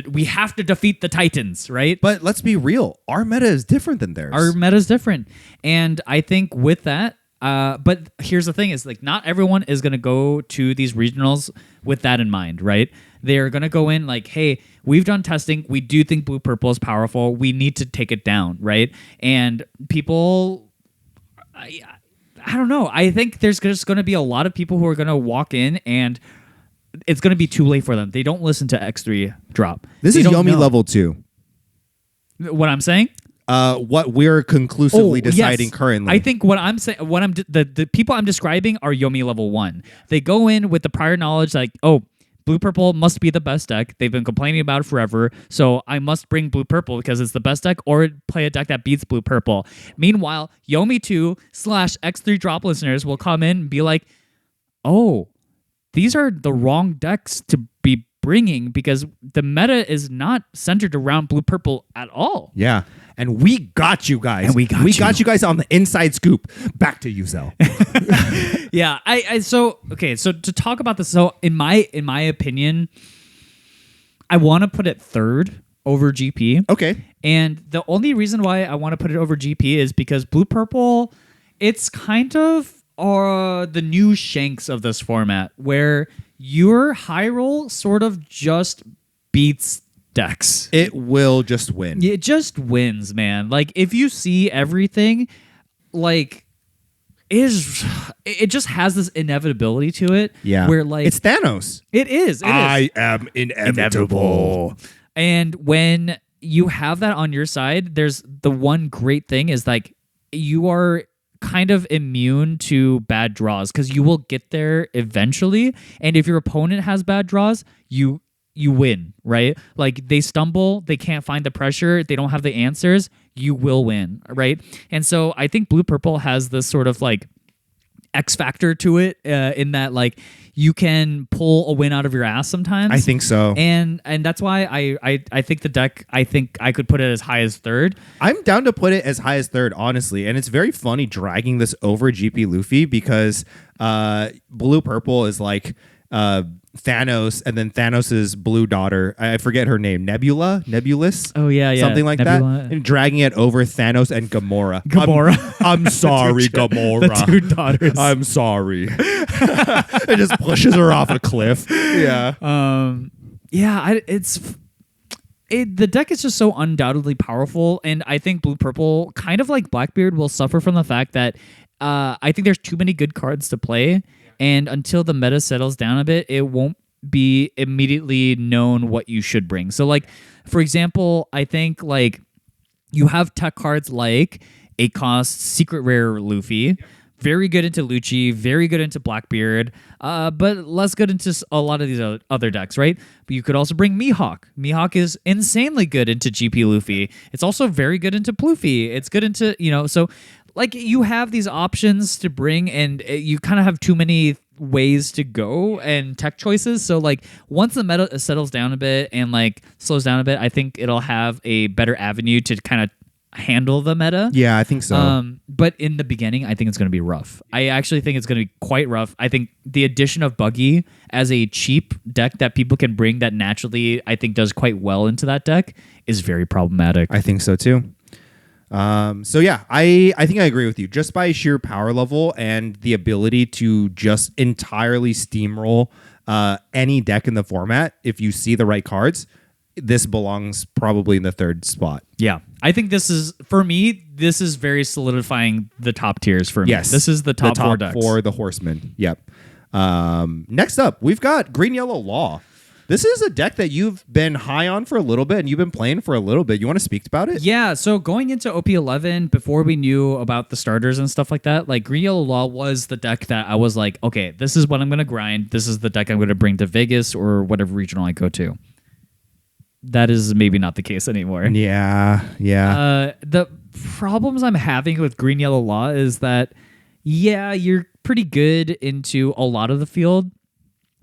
We have to defeat the Titans, right? But let's be real. Our meta is different than theirs. Our meta is different. And I think with that, but here's the thing is like not everyone is going to go to these regionals with that in mind, right? They're going to go in like, hey, we've done testing. We do think Blue Purple is powerful. We need to take it down, right? And people, I don't know. I think there's just going to be a lot of people who are going to walk in and it's going to be too late for them. They don't listen to X3 drop. This is Yomi level 2. What I'm saying? What we're conclusively deciding currently. I think what I'm saying, the people I'm describing are Yomi level 1. They go in with the prior knowledge like, oh, Blue Purple must be the best deck. They've been complaining about it forever, so I must bring Blue Purple because it's the best deck, or play a deck that beats Blue Purple. Meanwhile, Yomi 2/X3 drop listeners will come in and be like, oh, these are the wrong decks to be bringing because the meta is not centered around Blue Purple at all. Yeah. And we got you guys. And we got you guys on the inside scoop. Back to you, Xell. Yeah. So to talk about this, so in my opinion, I want to put it 3rd over GP. Okay. And the only reason why I want to put it over GP is because Blue Purple, it's kind of the new Shanks of this format, where your high roll sort of just beats decks. It will just win. It just wins, man. Like if you see everything, like it just has this inevitability to it. Yeah. Where like it's Thanos. It is. I am inevitable. And when you have that on your side, there's the one great thing is like you are kind of immune to bad draws because you will get there eventually. And if your opponent has bad draws, you win, right? Like they stumble, they can't find the pressure, they don't have the answers, you will win, right? And so I think Blue Purple has this sort of like X factor to it in that like you can pull a win out of your ass sometimes. I think so. And that's why I think the deck, I think I could put it as high as 3rd. I'm down to put it as high as 3rd, honestly. And it's very funny dragging this over GP Luffy because Blue Purple is like Thanos and then Thanos's blue daughter. I forget her name. Nebulous? Oh, yeah. Something like Nebula. that. And dragging it over Thanos and Gamora. I'm sorry, Gamora. The 2 daughters. I'm sorry. It just pushes her off a cliff. Yeah. The deck is just so undoubtedly powerful, and I think Blue Purple, kind of like Blackbeard, will suffer from the fact that I think there's too many good cards to play, and until the meta settles down a bit, it won't be immediately known what you should bring. So, like, for example, I think like you have tech cards like 8-cost Secret Rare Luffy. Very good into Lucci, very good into Blackbeard, but less good into a lot of these other decks, right? But you could also bring Mihawk. Mihawk is insanely good into GP Luffy. It's also very good into Pluffy. It's good into, so like you have these options to bring, and you kind of have too many ways to go and tech choices. So like once the meta settles down a bit and like slows down a bit, I think it'll have a better avenue to kind of handle the meta. Yeah, I think so. But in the beginning, I think it's going to be rough. I actually think it's going to be quite rough. I think the addition of Buggy as a cheap deck that people can bring that naturally I think does quite well into that deck is very problematic. I think so too. So yeah, I think I agree with you. Just by sheer power level and the ability to just entirely steamroll any deck in the format, if you see the right cards, this belongs probably in the third spot. Yeah. I think this is, for me, this is very solidifying the top tiers for me. Yes. This is the top four decks. For the Horsemen. Yep. Next up, we've got Green Yellow Law. This is a deck that you've been high on for a little bit and you've been playing for a little bit. You want to speak about it? Yeah, so going into OP11, before we knew about the starters and stuff like that, like Green Yellow Law was the deck that I was like, okay, this is what I'm going to grind. This is the deck I'm going to bring to Vegas or whatever regional I go to. That is maybe not the case anymore. Yeah. The problems I'm having with Green Yellow Law is that, yeah, you're pretty good into a lot of the field,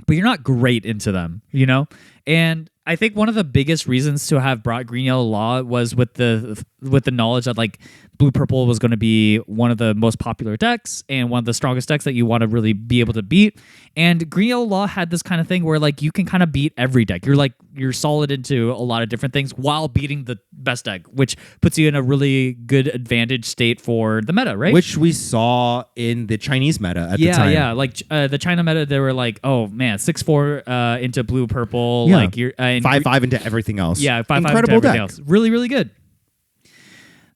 but you're not great into them, you know? And I think one of the biggest reasons to have brought Green Yellow Law was with the knowledge that like Blue Purple was going to be one of the most popular decks and one of the strongest decks that you want to really be able to beat. And Green Yellow Law had this kind of thing where like you can kind of beat every deck. You're solid into a lot of different things while beating the best deck, which puts you in a really good advantage state for the meta, right? Which we saw in the Chinese meta at the time. Yeah. Like the China meta, they were like, oh man, 6-4 into Blue Purple. Yeah. Like you're 5-5 into everything else. Yeah, 5-5 Incredible into everything deck. else. Really, really good.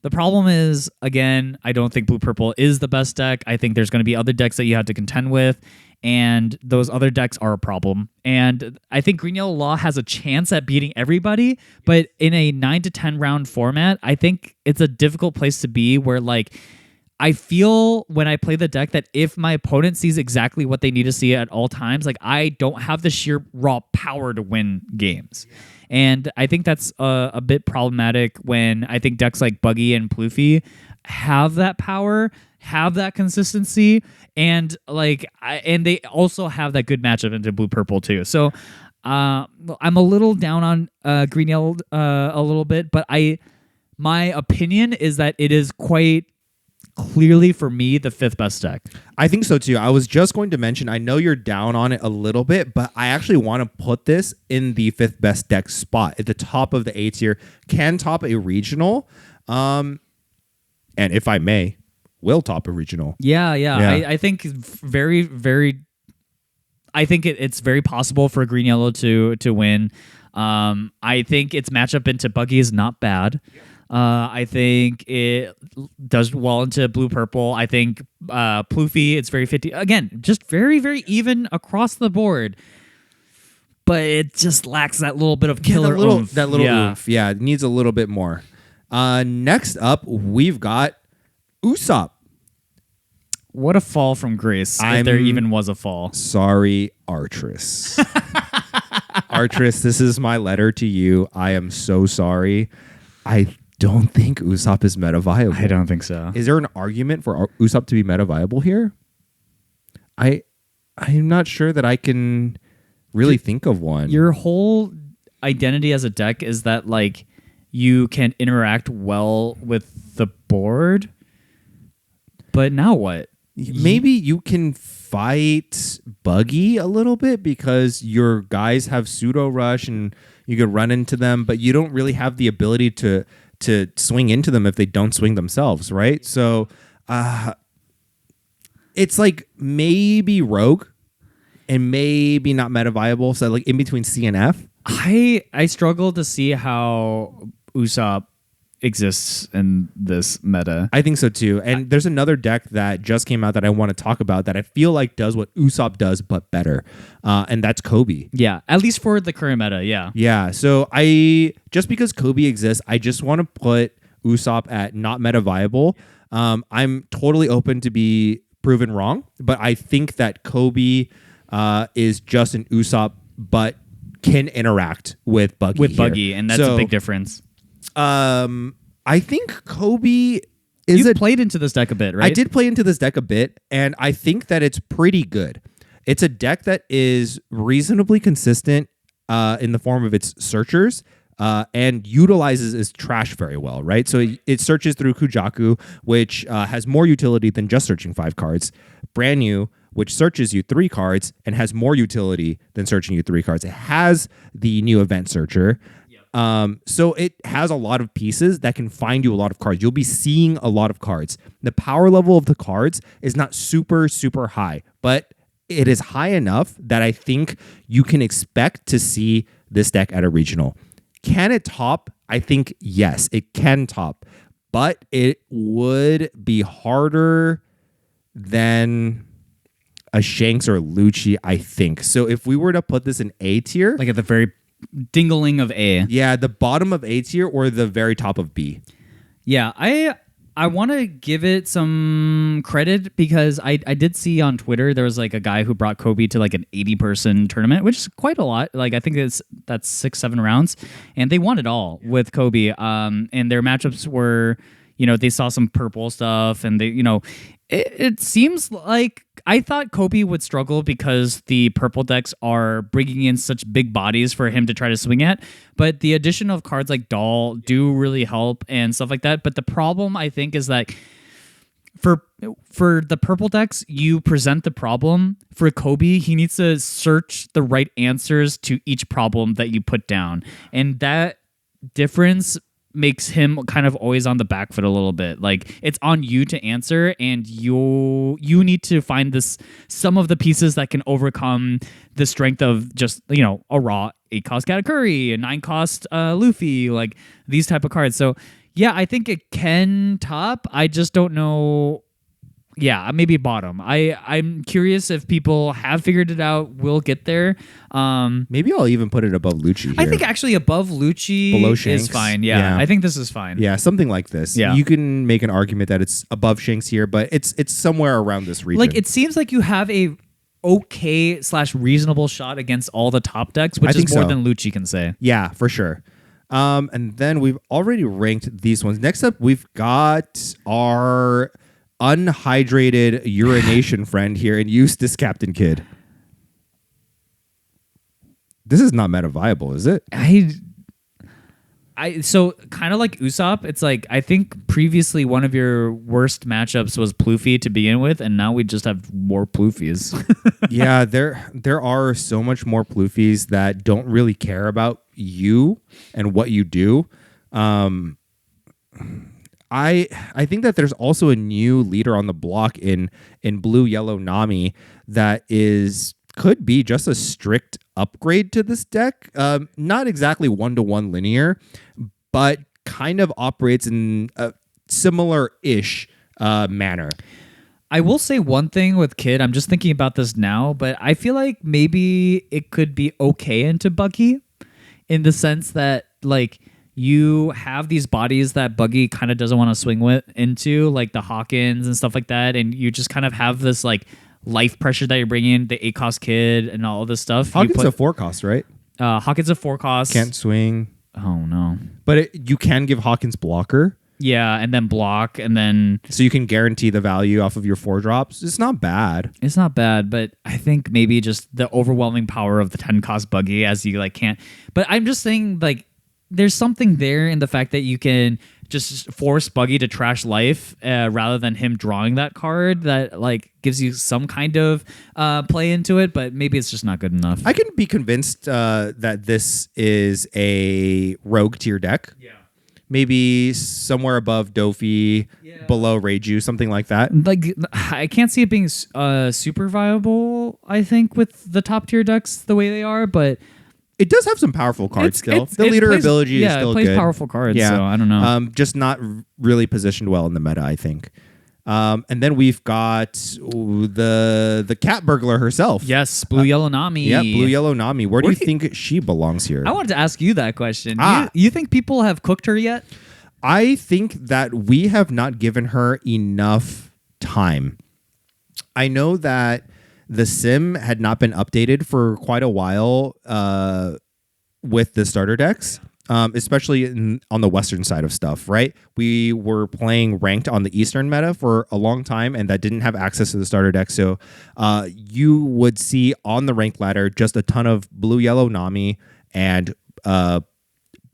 The problem is, again, I don't think Blue Purple is the best deck. I think there's going to be other decks that you have to contend with, and those other decks are a problem. And I think Green Yellow Law has a chance at beating everybody, but in a 9 to 10 round format, I think it's a difficult place to be where like I feel when I play the deck that if my opponent sees exactly what they need to see at all times, like I don't have the sheer raw power to win games. And I think that's a bit problematic when I think decks like Buggy and Pluffy have that power, have that consistency, and and they also have that good matchup into Blue Purple too. So I'm a little down on Green Yellow a little bit, but my opinion is that it is quite clearly for me the fifth best deck. I think so too. I was just going to mention, I know you're down on it a little bit, but I actually want to put this in the fifth best deck spot at the top of the A tier. Can top a regional, and if I may, will top a regional. Yeah. I think very, very. I think it's very possible for Green Yellow to win. I think its matchup into Buggy is not bad. I think it does well into Blue Purple. I think Pluffy, it's very 50. Again, just very, very even across the board. But it just lacks that little bit of killer oomph. That little oomph. Yeah, it needs a little bit more. Next up, we've got Usopp. What a fall from grace, if there even was a fall. Sorry, Artress. Artress, this is my letter to you. I am so sorry. I don't think Usopp is meta viable. I don't think so. Is there an argument for Usopp to be meta viable here? I'm not sure that I can really think of one. Your whole identity as a deck is that like you can interact well with the board, but now what? Maybe you can fight Buggy a little bit because your guys have pseudo rush and you could run into them, but you don't really have the ability to swing into them if they don't swing themselves, right? So it's like maybe Rogue and maybe not meta viable. So like in between C and F. I struggle to see how Usopp exists in this meta. I think so too. And there's another deck that just came out that I want to talk about that I feel like does what Usopp does but better, and that's Koby. Yeah, at least for the current meta. Yeah. So just because Koby exists, I just want to put Usopp at not meta viable. I'm totally open to be proven wrong, but I think that Koby is just an Usopp but can interact with Buggy and that's a big difference. I think Koby You've played into this deck a bit, right? I did play into this deck a bit, and I think that it's pretty good. It's a deck that is reasonably consistent in the form of its searchers and utilizes its trash very well, right? So it searches through Kujaku, which has more utility than just searching 5 cards. Brand new, which searches you 3 cards and has more utility than searching you 3 cards. It has the new event searcher. So it has a lot of pieces that can find you a lot of cards. You'll be seeing a lot of cards. The power level of the cards is not super, super high, but it is high enough that I think you can expect to see this deck at a regional. Can it top? I think yes, it can top, but it would be harder than a Shanks or Lucci, I think. So if we were to put this in A tier, like at the very dingling of A. Yeah, the bottom of A tier or the very top of B. Yeah, I want to give it some credit because I did see on Twitter there was like a guy who brought Koby to like an 80-person tournament, which is quite a lot. Like I think that's 6-7 rounds, and they won it all with Koby. And their matchups were, they saw some purple stuff, and they, it seems like I thought Koby would struggle because the purple decks are bringing in such big bodies for him to try to swing at. But the addition of cards like Doll do really help and stuff like that. But the problem, I think, is that for the purple decks, you present the problem. For Koby, he needs to search the right answers to each problem that you put down. And that difference makes him kind of always on the back foot a little bit. Like it's on you to answer, and you need to find some of the pieces that can overcome the strength of just a raw 8-cost Katakuri, a 9-cost Luffy, like these type of cards. So yeah, I think it can top. I just don't know. Yeah, maybe bottom. I'm curious if people have figured it out, will get there. Maybe I'll even put it above Lucci here. I think actually above Lucci Below Shanks is fine. Yeah, I think this is fine. Yeah, something like this. Yeah. You can make an argument that it's above Shanks here, but it's somewhere around this region. Like it seems like you have a okay/reasonable shot against all the top decks, which is more than Lucci can say. Yeah, for sure. And then we've already ranked these ones. Next up, we've got our unhydrated urination friend here in Eustass Kid. This is not meta viable, is it? So kind of like Usopp, it's like I think previously one of your worst matchups was Pluffy to begin with, and now we just have more Pluffys. Yeah, there are so much more Pluffys that don't really care about you and what you do. I think that there's also a new leader on the block in blue yellow Nami that could be just a strict upgrade to this deck. Not exactly 1-to-1 linear, but kind of operates in a similar-ish manner. I will say one thing with Kid. I'm just thinking about this now, but I feel like maybe it could be okay into Buggy in the sense that like you have these bodies that Buggy kind of doesn't want to swing into, like the Hawkins and stuff like that, and you just kind of have this like life pressure that you're bringing, the 8-cost Kid and all this stuff. Hawkins a 4-cost, right? Hawkins a 4-cost. Can't swing. Oh, no. But you can give Hawkins blocker. Yeah, and then block, and then... So you can guarantee the value off of your 4 drops. It's not bad. It's not bad, but I think maybe just the overwhelming power of the 10-cost Buggy as you like can't... But I'm just saying, like, there's something there in the fact that you can just force Buggy to trash life rather than him drawing that card that like gives you some kind of play into it, but maybe it's just not good enough. I can be convinced that this is a rogue tier deck. Yeah. Maybe somewhere above Dofi, below Reiju, something like that. Like I can't see it being super viable, I think, with the top tier decks the way they are, but it does have some powerful cards still. The leader ability is still good. Yeah, it plays powerful cards, so I don't know. Just not really positioned well in the meta, I think. And then we've got the cat burglar herself. Yes, Blue Yellow Nami. Yeah, Blue Yellow Nami. Where do you think she belongs here? I wanted to ask you that question. You think people have cooked her yet? I think that we have not given her enough time. I know that the sim had not been updated for quite a while with the starter decks. especially on the Western side of stuff, right? We were playing ranked on the Eastern meta for a long time, and that didn't have access to the starter deck. So you would see on the ranked ladder just a ton of blue, yellow Nami and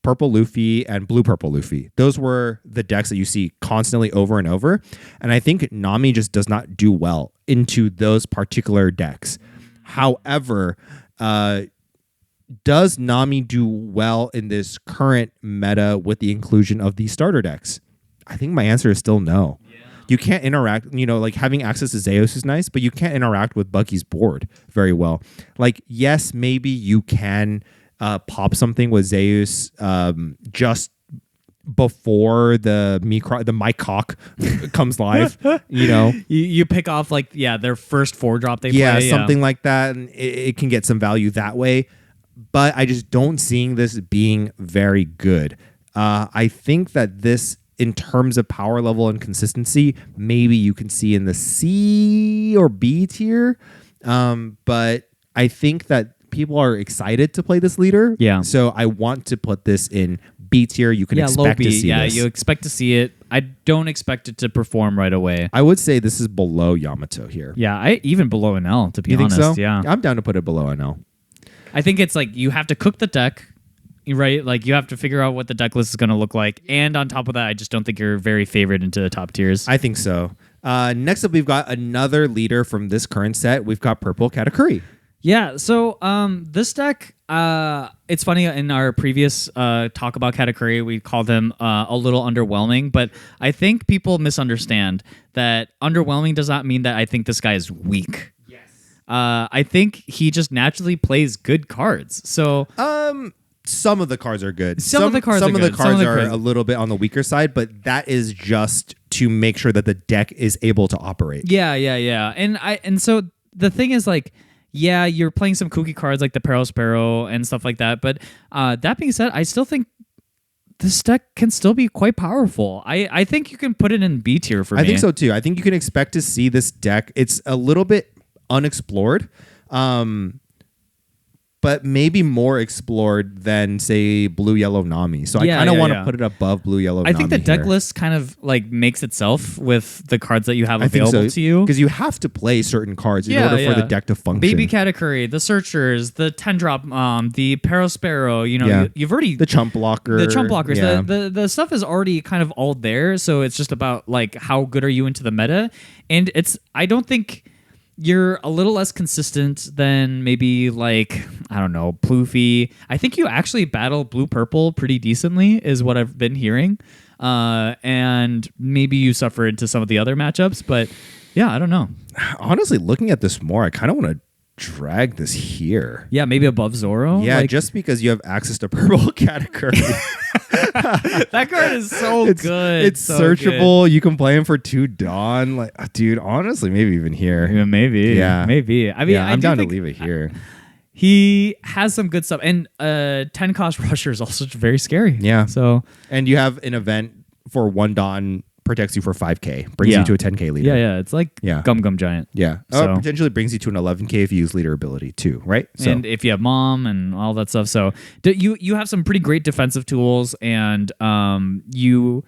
purple Luffy and blue purple Luffy. Those were the decks that you see constantly over and over. And I think Nami just does not do well into those particular decks. However, does Nami do well in this current meta with the inclusion of these starter decks? I think my answer is still no. Yeah. You can't interact, like having access to Zeus is nice, but you can't interact with Buggy's board very well. Like, yes, maybe you can pop something with Zeus just before the my cock comes live. You pick off their first 4-drop they play. Something like that, and it can get some value that way. But I just don't seeing this being very good. I think that this, in terms of power level and consistency, maybe you can see in the C or B tier. But I think that people are excited to play this leader. Yeah. So I want to put this in B tier. You can expect to see this. You expect to see it. I don't expect it to perform right away. I would say this is below Yamato here. Yeah, even below Enel, to be honest. Think so? Yeah. I'm down to put it below Enel. I think it's like you have to cook the deck, right? Like you have to figure out what the deck list is going to look like. And on top of that, I just don't think you're very favored into the top tiers. I think so. Next up, we've got another leader from this current set. We've got Purple Katakuri. Yeah, so this deck, it's funny, in our previous talk about Katakuri, we called him a little underwhelming, but I think people misunderstand that underwhelming does not mean that I think this guy is weak. Yes. I think he just naturally plays good cards. So some of the cards are good. Some of the cards are a little bit on the weaker side, but that is just to make sure that the deck is able to operate. Yeah. And so the thing is, like, yeah, you're playing some kooky cards like the Peril Sparrow and stuff like that. But that being said, I still think this deck can still be quite powerful. I think you can put it in B tier for me. I think so too. I think you can expect to see this deck. It's a little bit unexplored, but maybe more explored than, say, Blue Yellow Nami. So I kind of want to put it above Blue Yellow Nami. I think the deck list kind of like makes itself with the cards that you have available to you. Because you have to play certain cards in order for the deck to function. Baby Katakuri, the Searchers, the 10-drop, the Peril Sparrow, you've already... The Chump Blocker. The Chump Blockers. Yeah. The stuff is already kind of all there, so it's just about like how good are you into the meta. And I don't think... You're a little less consistent than maybe like, I don't know, Pluffy. I think you actually battle blue-purple pretty decently is what I've been hearing. And maybe you suffer into some of the other matchups, but yeah, I don't know. Honestly, looking at this more, I kind of want to drag this here. Yeah, maybe above Zoro. Yeah, just because you have access to Purple Katakuri. That card is so good. It's so searchable. Good. You can play him for 2 Dawn. Like, dude, honestly, maybe even here. Yeah, maybe. Yeah. Maybe. I mean, I'm down to leave it here. He has some good stuff. And 10 cost Rusher is also very scary. Yeah. So, and you have an event for 1 Dawn, protects you for 5k, brings you to a 10k leader. Yeah. It's like Gum Giant. Yeah. So, potentially brings you to an 11k if you use leader ability too, right? So. And if you have Mom and all that stuff. So you have some pretty great defensive tools, and you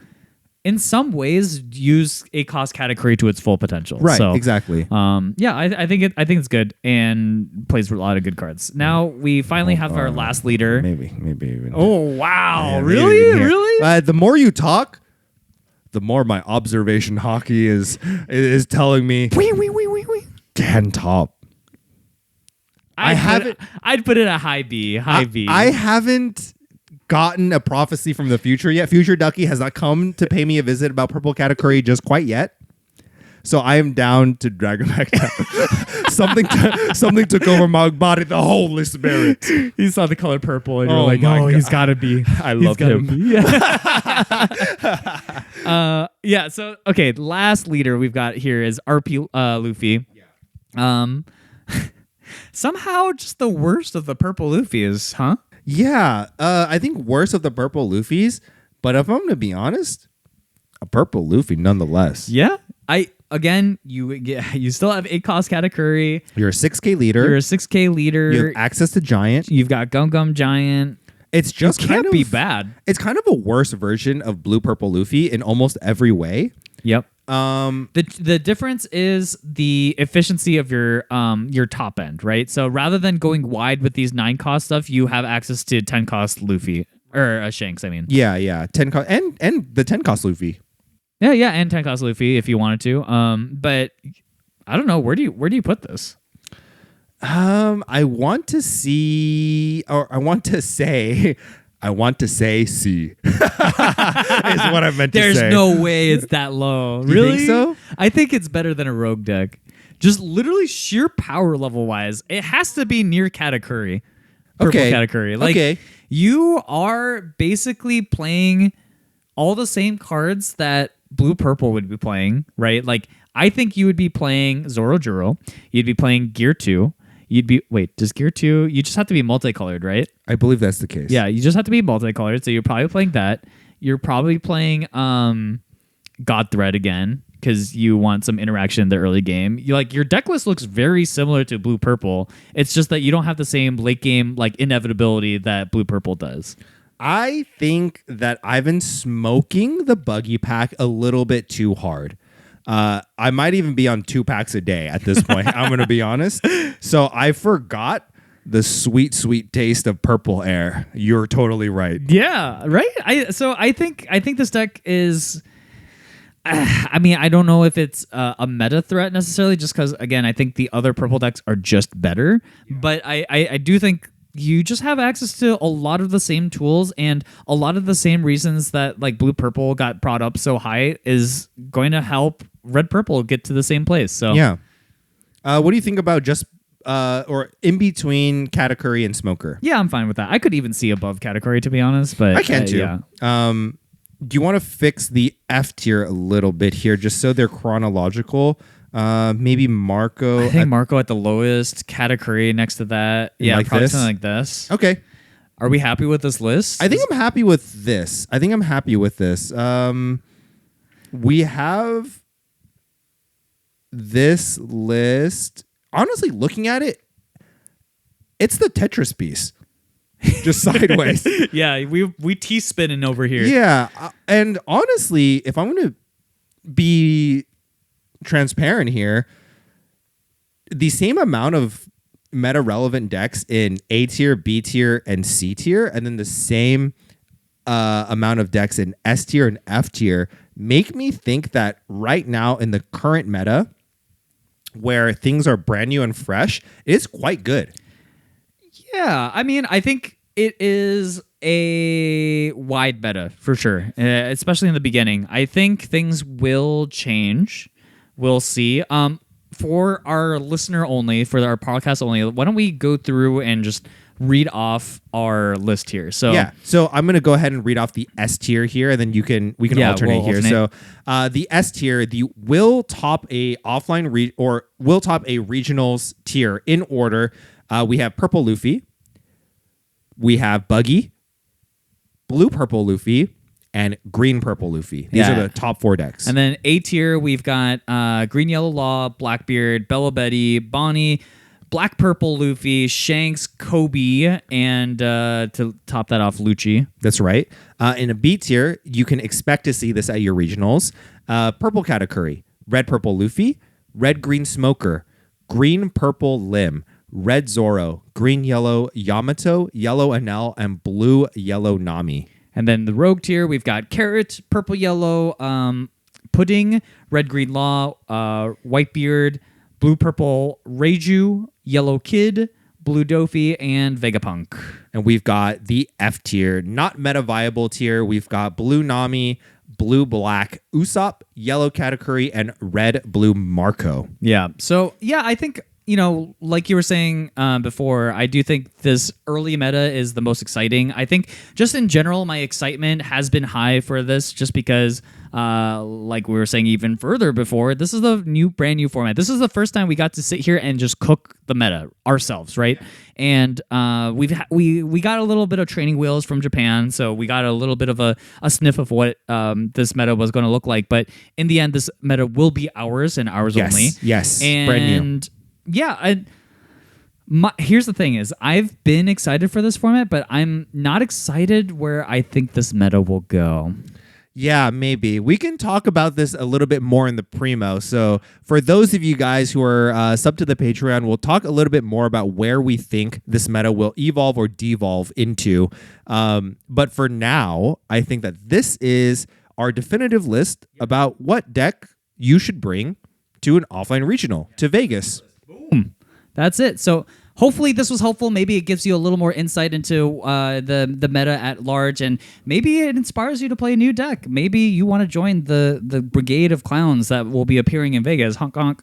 in some ways use a cost Katakuri to its full potential. Right. So, exactly. I think it's good and plays a lot of good cards. Now we finally have our last leader. Maybe even. Oh wow! Yeah, really? The more you talk, the more my observation hockey is telling me. Can top. I'd put it a high B. I haven't gotten a prophecy from the future yet. Future Ducky has not come to pay me a visit about Purple Katakuri just quite yet. So I am down to drag him back down. Something took over my body. The Holy Spirit. You saw the color purple, and you're like, God. He's got to be. I love him. Yeah. So okay, last leader we've got here is RP Luffy. Yeah. Somehow just the worst of the purple Luffys, huh? Yeah. I think worst of the purple Luffys, but if I'm going to be honest, a purple Luffy nonetheless. Yeah. Again, you still have 8 cost Katakuri. You're a 6k leader. You have access to Giant. You've got Gum Giant. It's just It kind can't of be bad. It's kind of a worse version of Blue Purple Luffy in almost every way. Yep. The difference is the efficiency of your top end, right? So rather than going wide with these 9 cost stuff, you have access to 10 cost Luffy or Shanks. I mean, Yeah. 10 cost and the 10 cost Luffy. yeah, and 10 cost Luffy if you wanted to. But I don't know, where do you put this? I want to see, or I want to say C is what I meant to say. There's no way it's that low. You Really? think so? I think it's better than a rogue deck. Just literally sheer power level wise, it has to be near Katakuri. Purple Okay. Katakuri. Like, Okay. you are basically playing all the same cards that Blue Purple would be playing, right? Like, I think you would be playing Zoro Juro. You'd be playing Gear 2. Does Gear 2, you just have to be multicolored, right? I believe that's the case. Yeah, you just have to be multicolored. So you're probably playing that. You're probably playing God Thread again because you want some interaction in the early game. Your deck list looks very similar to Blue Purple. It's just that you don't have the same late game inevitability that Blue Purple does. I think that I've been smoking the buggy pack a little bit too hard. I might even be on 2 packs a day at this point. I'm going to be honest. So I forgot the sweet, sweet taste of purple air. You're totally right. Yeah, right. I think this deck is. I mean, I don't know if it's a meta threat necessarily, just because again, I think the other purple decks are just better. Yeah. But I do think you just have access to a lot of the same tools and a lot of the same reasons that Blue Purple got brought up so high is going to help Red Purple get to the same place. So yeah. What do you think about just or in between Katakuri and Smoker? Yeah, I'm fine with that. I could even see above Katakuri, to be honest, but I can too. Yeah. Do you want to fix the F tier a little bit here, just so they're chronological? Maybe Marco. I think Marco at the lowest, Katakuri next to that. Yeah, like probably this? something like this. Okay. Are we happy with this list? I think I'm happy with this. We have this list. Honestly, looking at it, it's the Tetris piece. Just sideways. Yeah, we T-spinning over here. Yeah. And honestly, if I'm going to be transparent here, the same amount of meta relevant decks in A tier, B tier, and C tier, and then the same amount of decks in S tier and F tier make me think that right now in the current meta, where things are brand new and fresh, it's quite good. Yeah, I mean, I think it is a wide meta for sure, especially in the beginning. I think things will change. We'll see. For our listener only, for our podcast only, why don't we go through and just read off our list here? So yeah, so I'm gonna go ahead and read off the S tier here, and then we can alternate here. So the S tier, the will top a offline will top a regionals tier in order. We have Purple Luffy, we have Buggy, Blue Purple Luffy, and Green Purple Luffy. These are the top 4 decks. And then A tier, we've got Green Yellow Law, Blackbeard, Belo, Bonney, Black Purple Luffy, Shanks, Koby, and to top that off, Lucci. That's right. In a B tier, you can expect to see this at your regionals. Purple Katakuri, Red Purple Luffy, Red Green Smoker, Green Purple Lim, Red Zoro, Green Yellow Yamato, Yellow Enel, and Blue Yellow Nami. And then the Rogue tier, we've got Carrot, Purple Yellow, Pudding, Red Green Law, Whitebeard, Blue Purple Reiju, Yellow Kid, Blue Dofy, and Vegapunk. And we've got the F tier, not meta viable tier. We've got Blue Nami, Blue Black Usopp, Yellow Katakuri, and Red Blue Marco. Yeah. So yeah, I think, like you were saying before, I do think this early meta is the most exciting. I think just in general, my excitement has been high for this just because, like we were saying even further before, this is the brand new format. This is the first time we got to sit here and just cook the meta ourselves, right? And we got a little bit of training wheels from Japan, so we got a little bit of a sniff of what this meta was going to look like. But in the end, this meta will be ours and ours only. Yes, and brand new. Yeah, Here's the thing is I've been excited for this format, but I'm not excited where I think this meta will go. Yeah, maybe. We can talk about this a little bit more in the primo. So for those of you guys who are sub to the Patreon, we'll talk a little bit more about where we think this meta will evolve or devolve into. But for now, I think that this is our definitive list about what deck you should bring to an offline regional, to Vegas. Boom. That's it. So hopefully this was helpful. Maybe it gives you a little more insight into the meta at large, and maybe it inspires you to play a new deck. Maybe you want to join the brigade of clowns that will be appearing in Vegas. Honk, honk.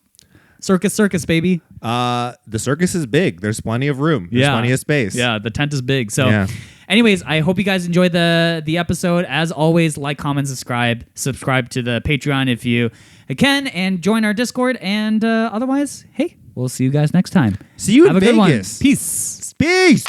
Circus, circus, baby. The circus is big. There's plenty of room. There's plenty of space. Yeah, the tent is big. So anyways, I hope you guys enjoyed the episode. As always, like, comment, subscribe. Subscribe to the Patreon if you can, and join our Discord. And otherwise, hey, we'll see you guys next time. See you Have in a good one. Vegas. Peace. Peace.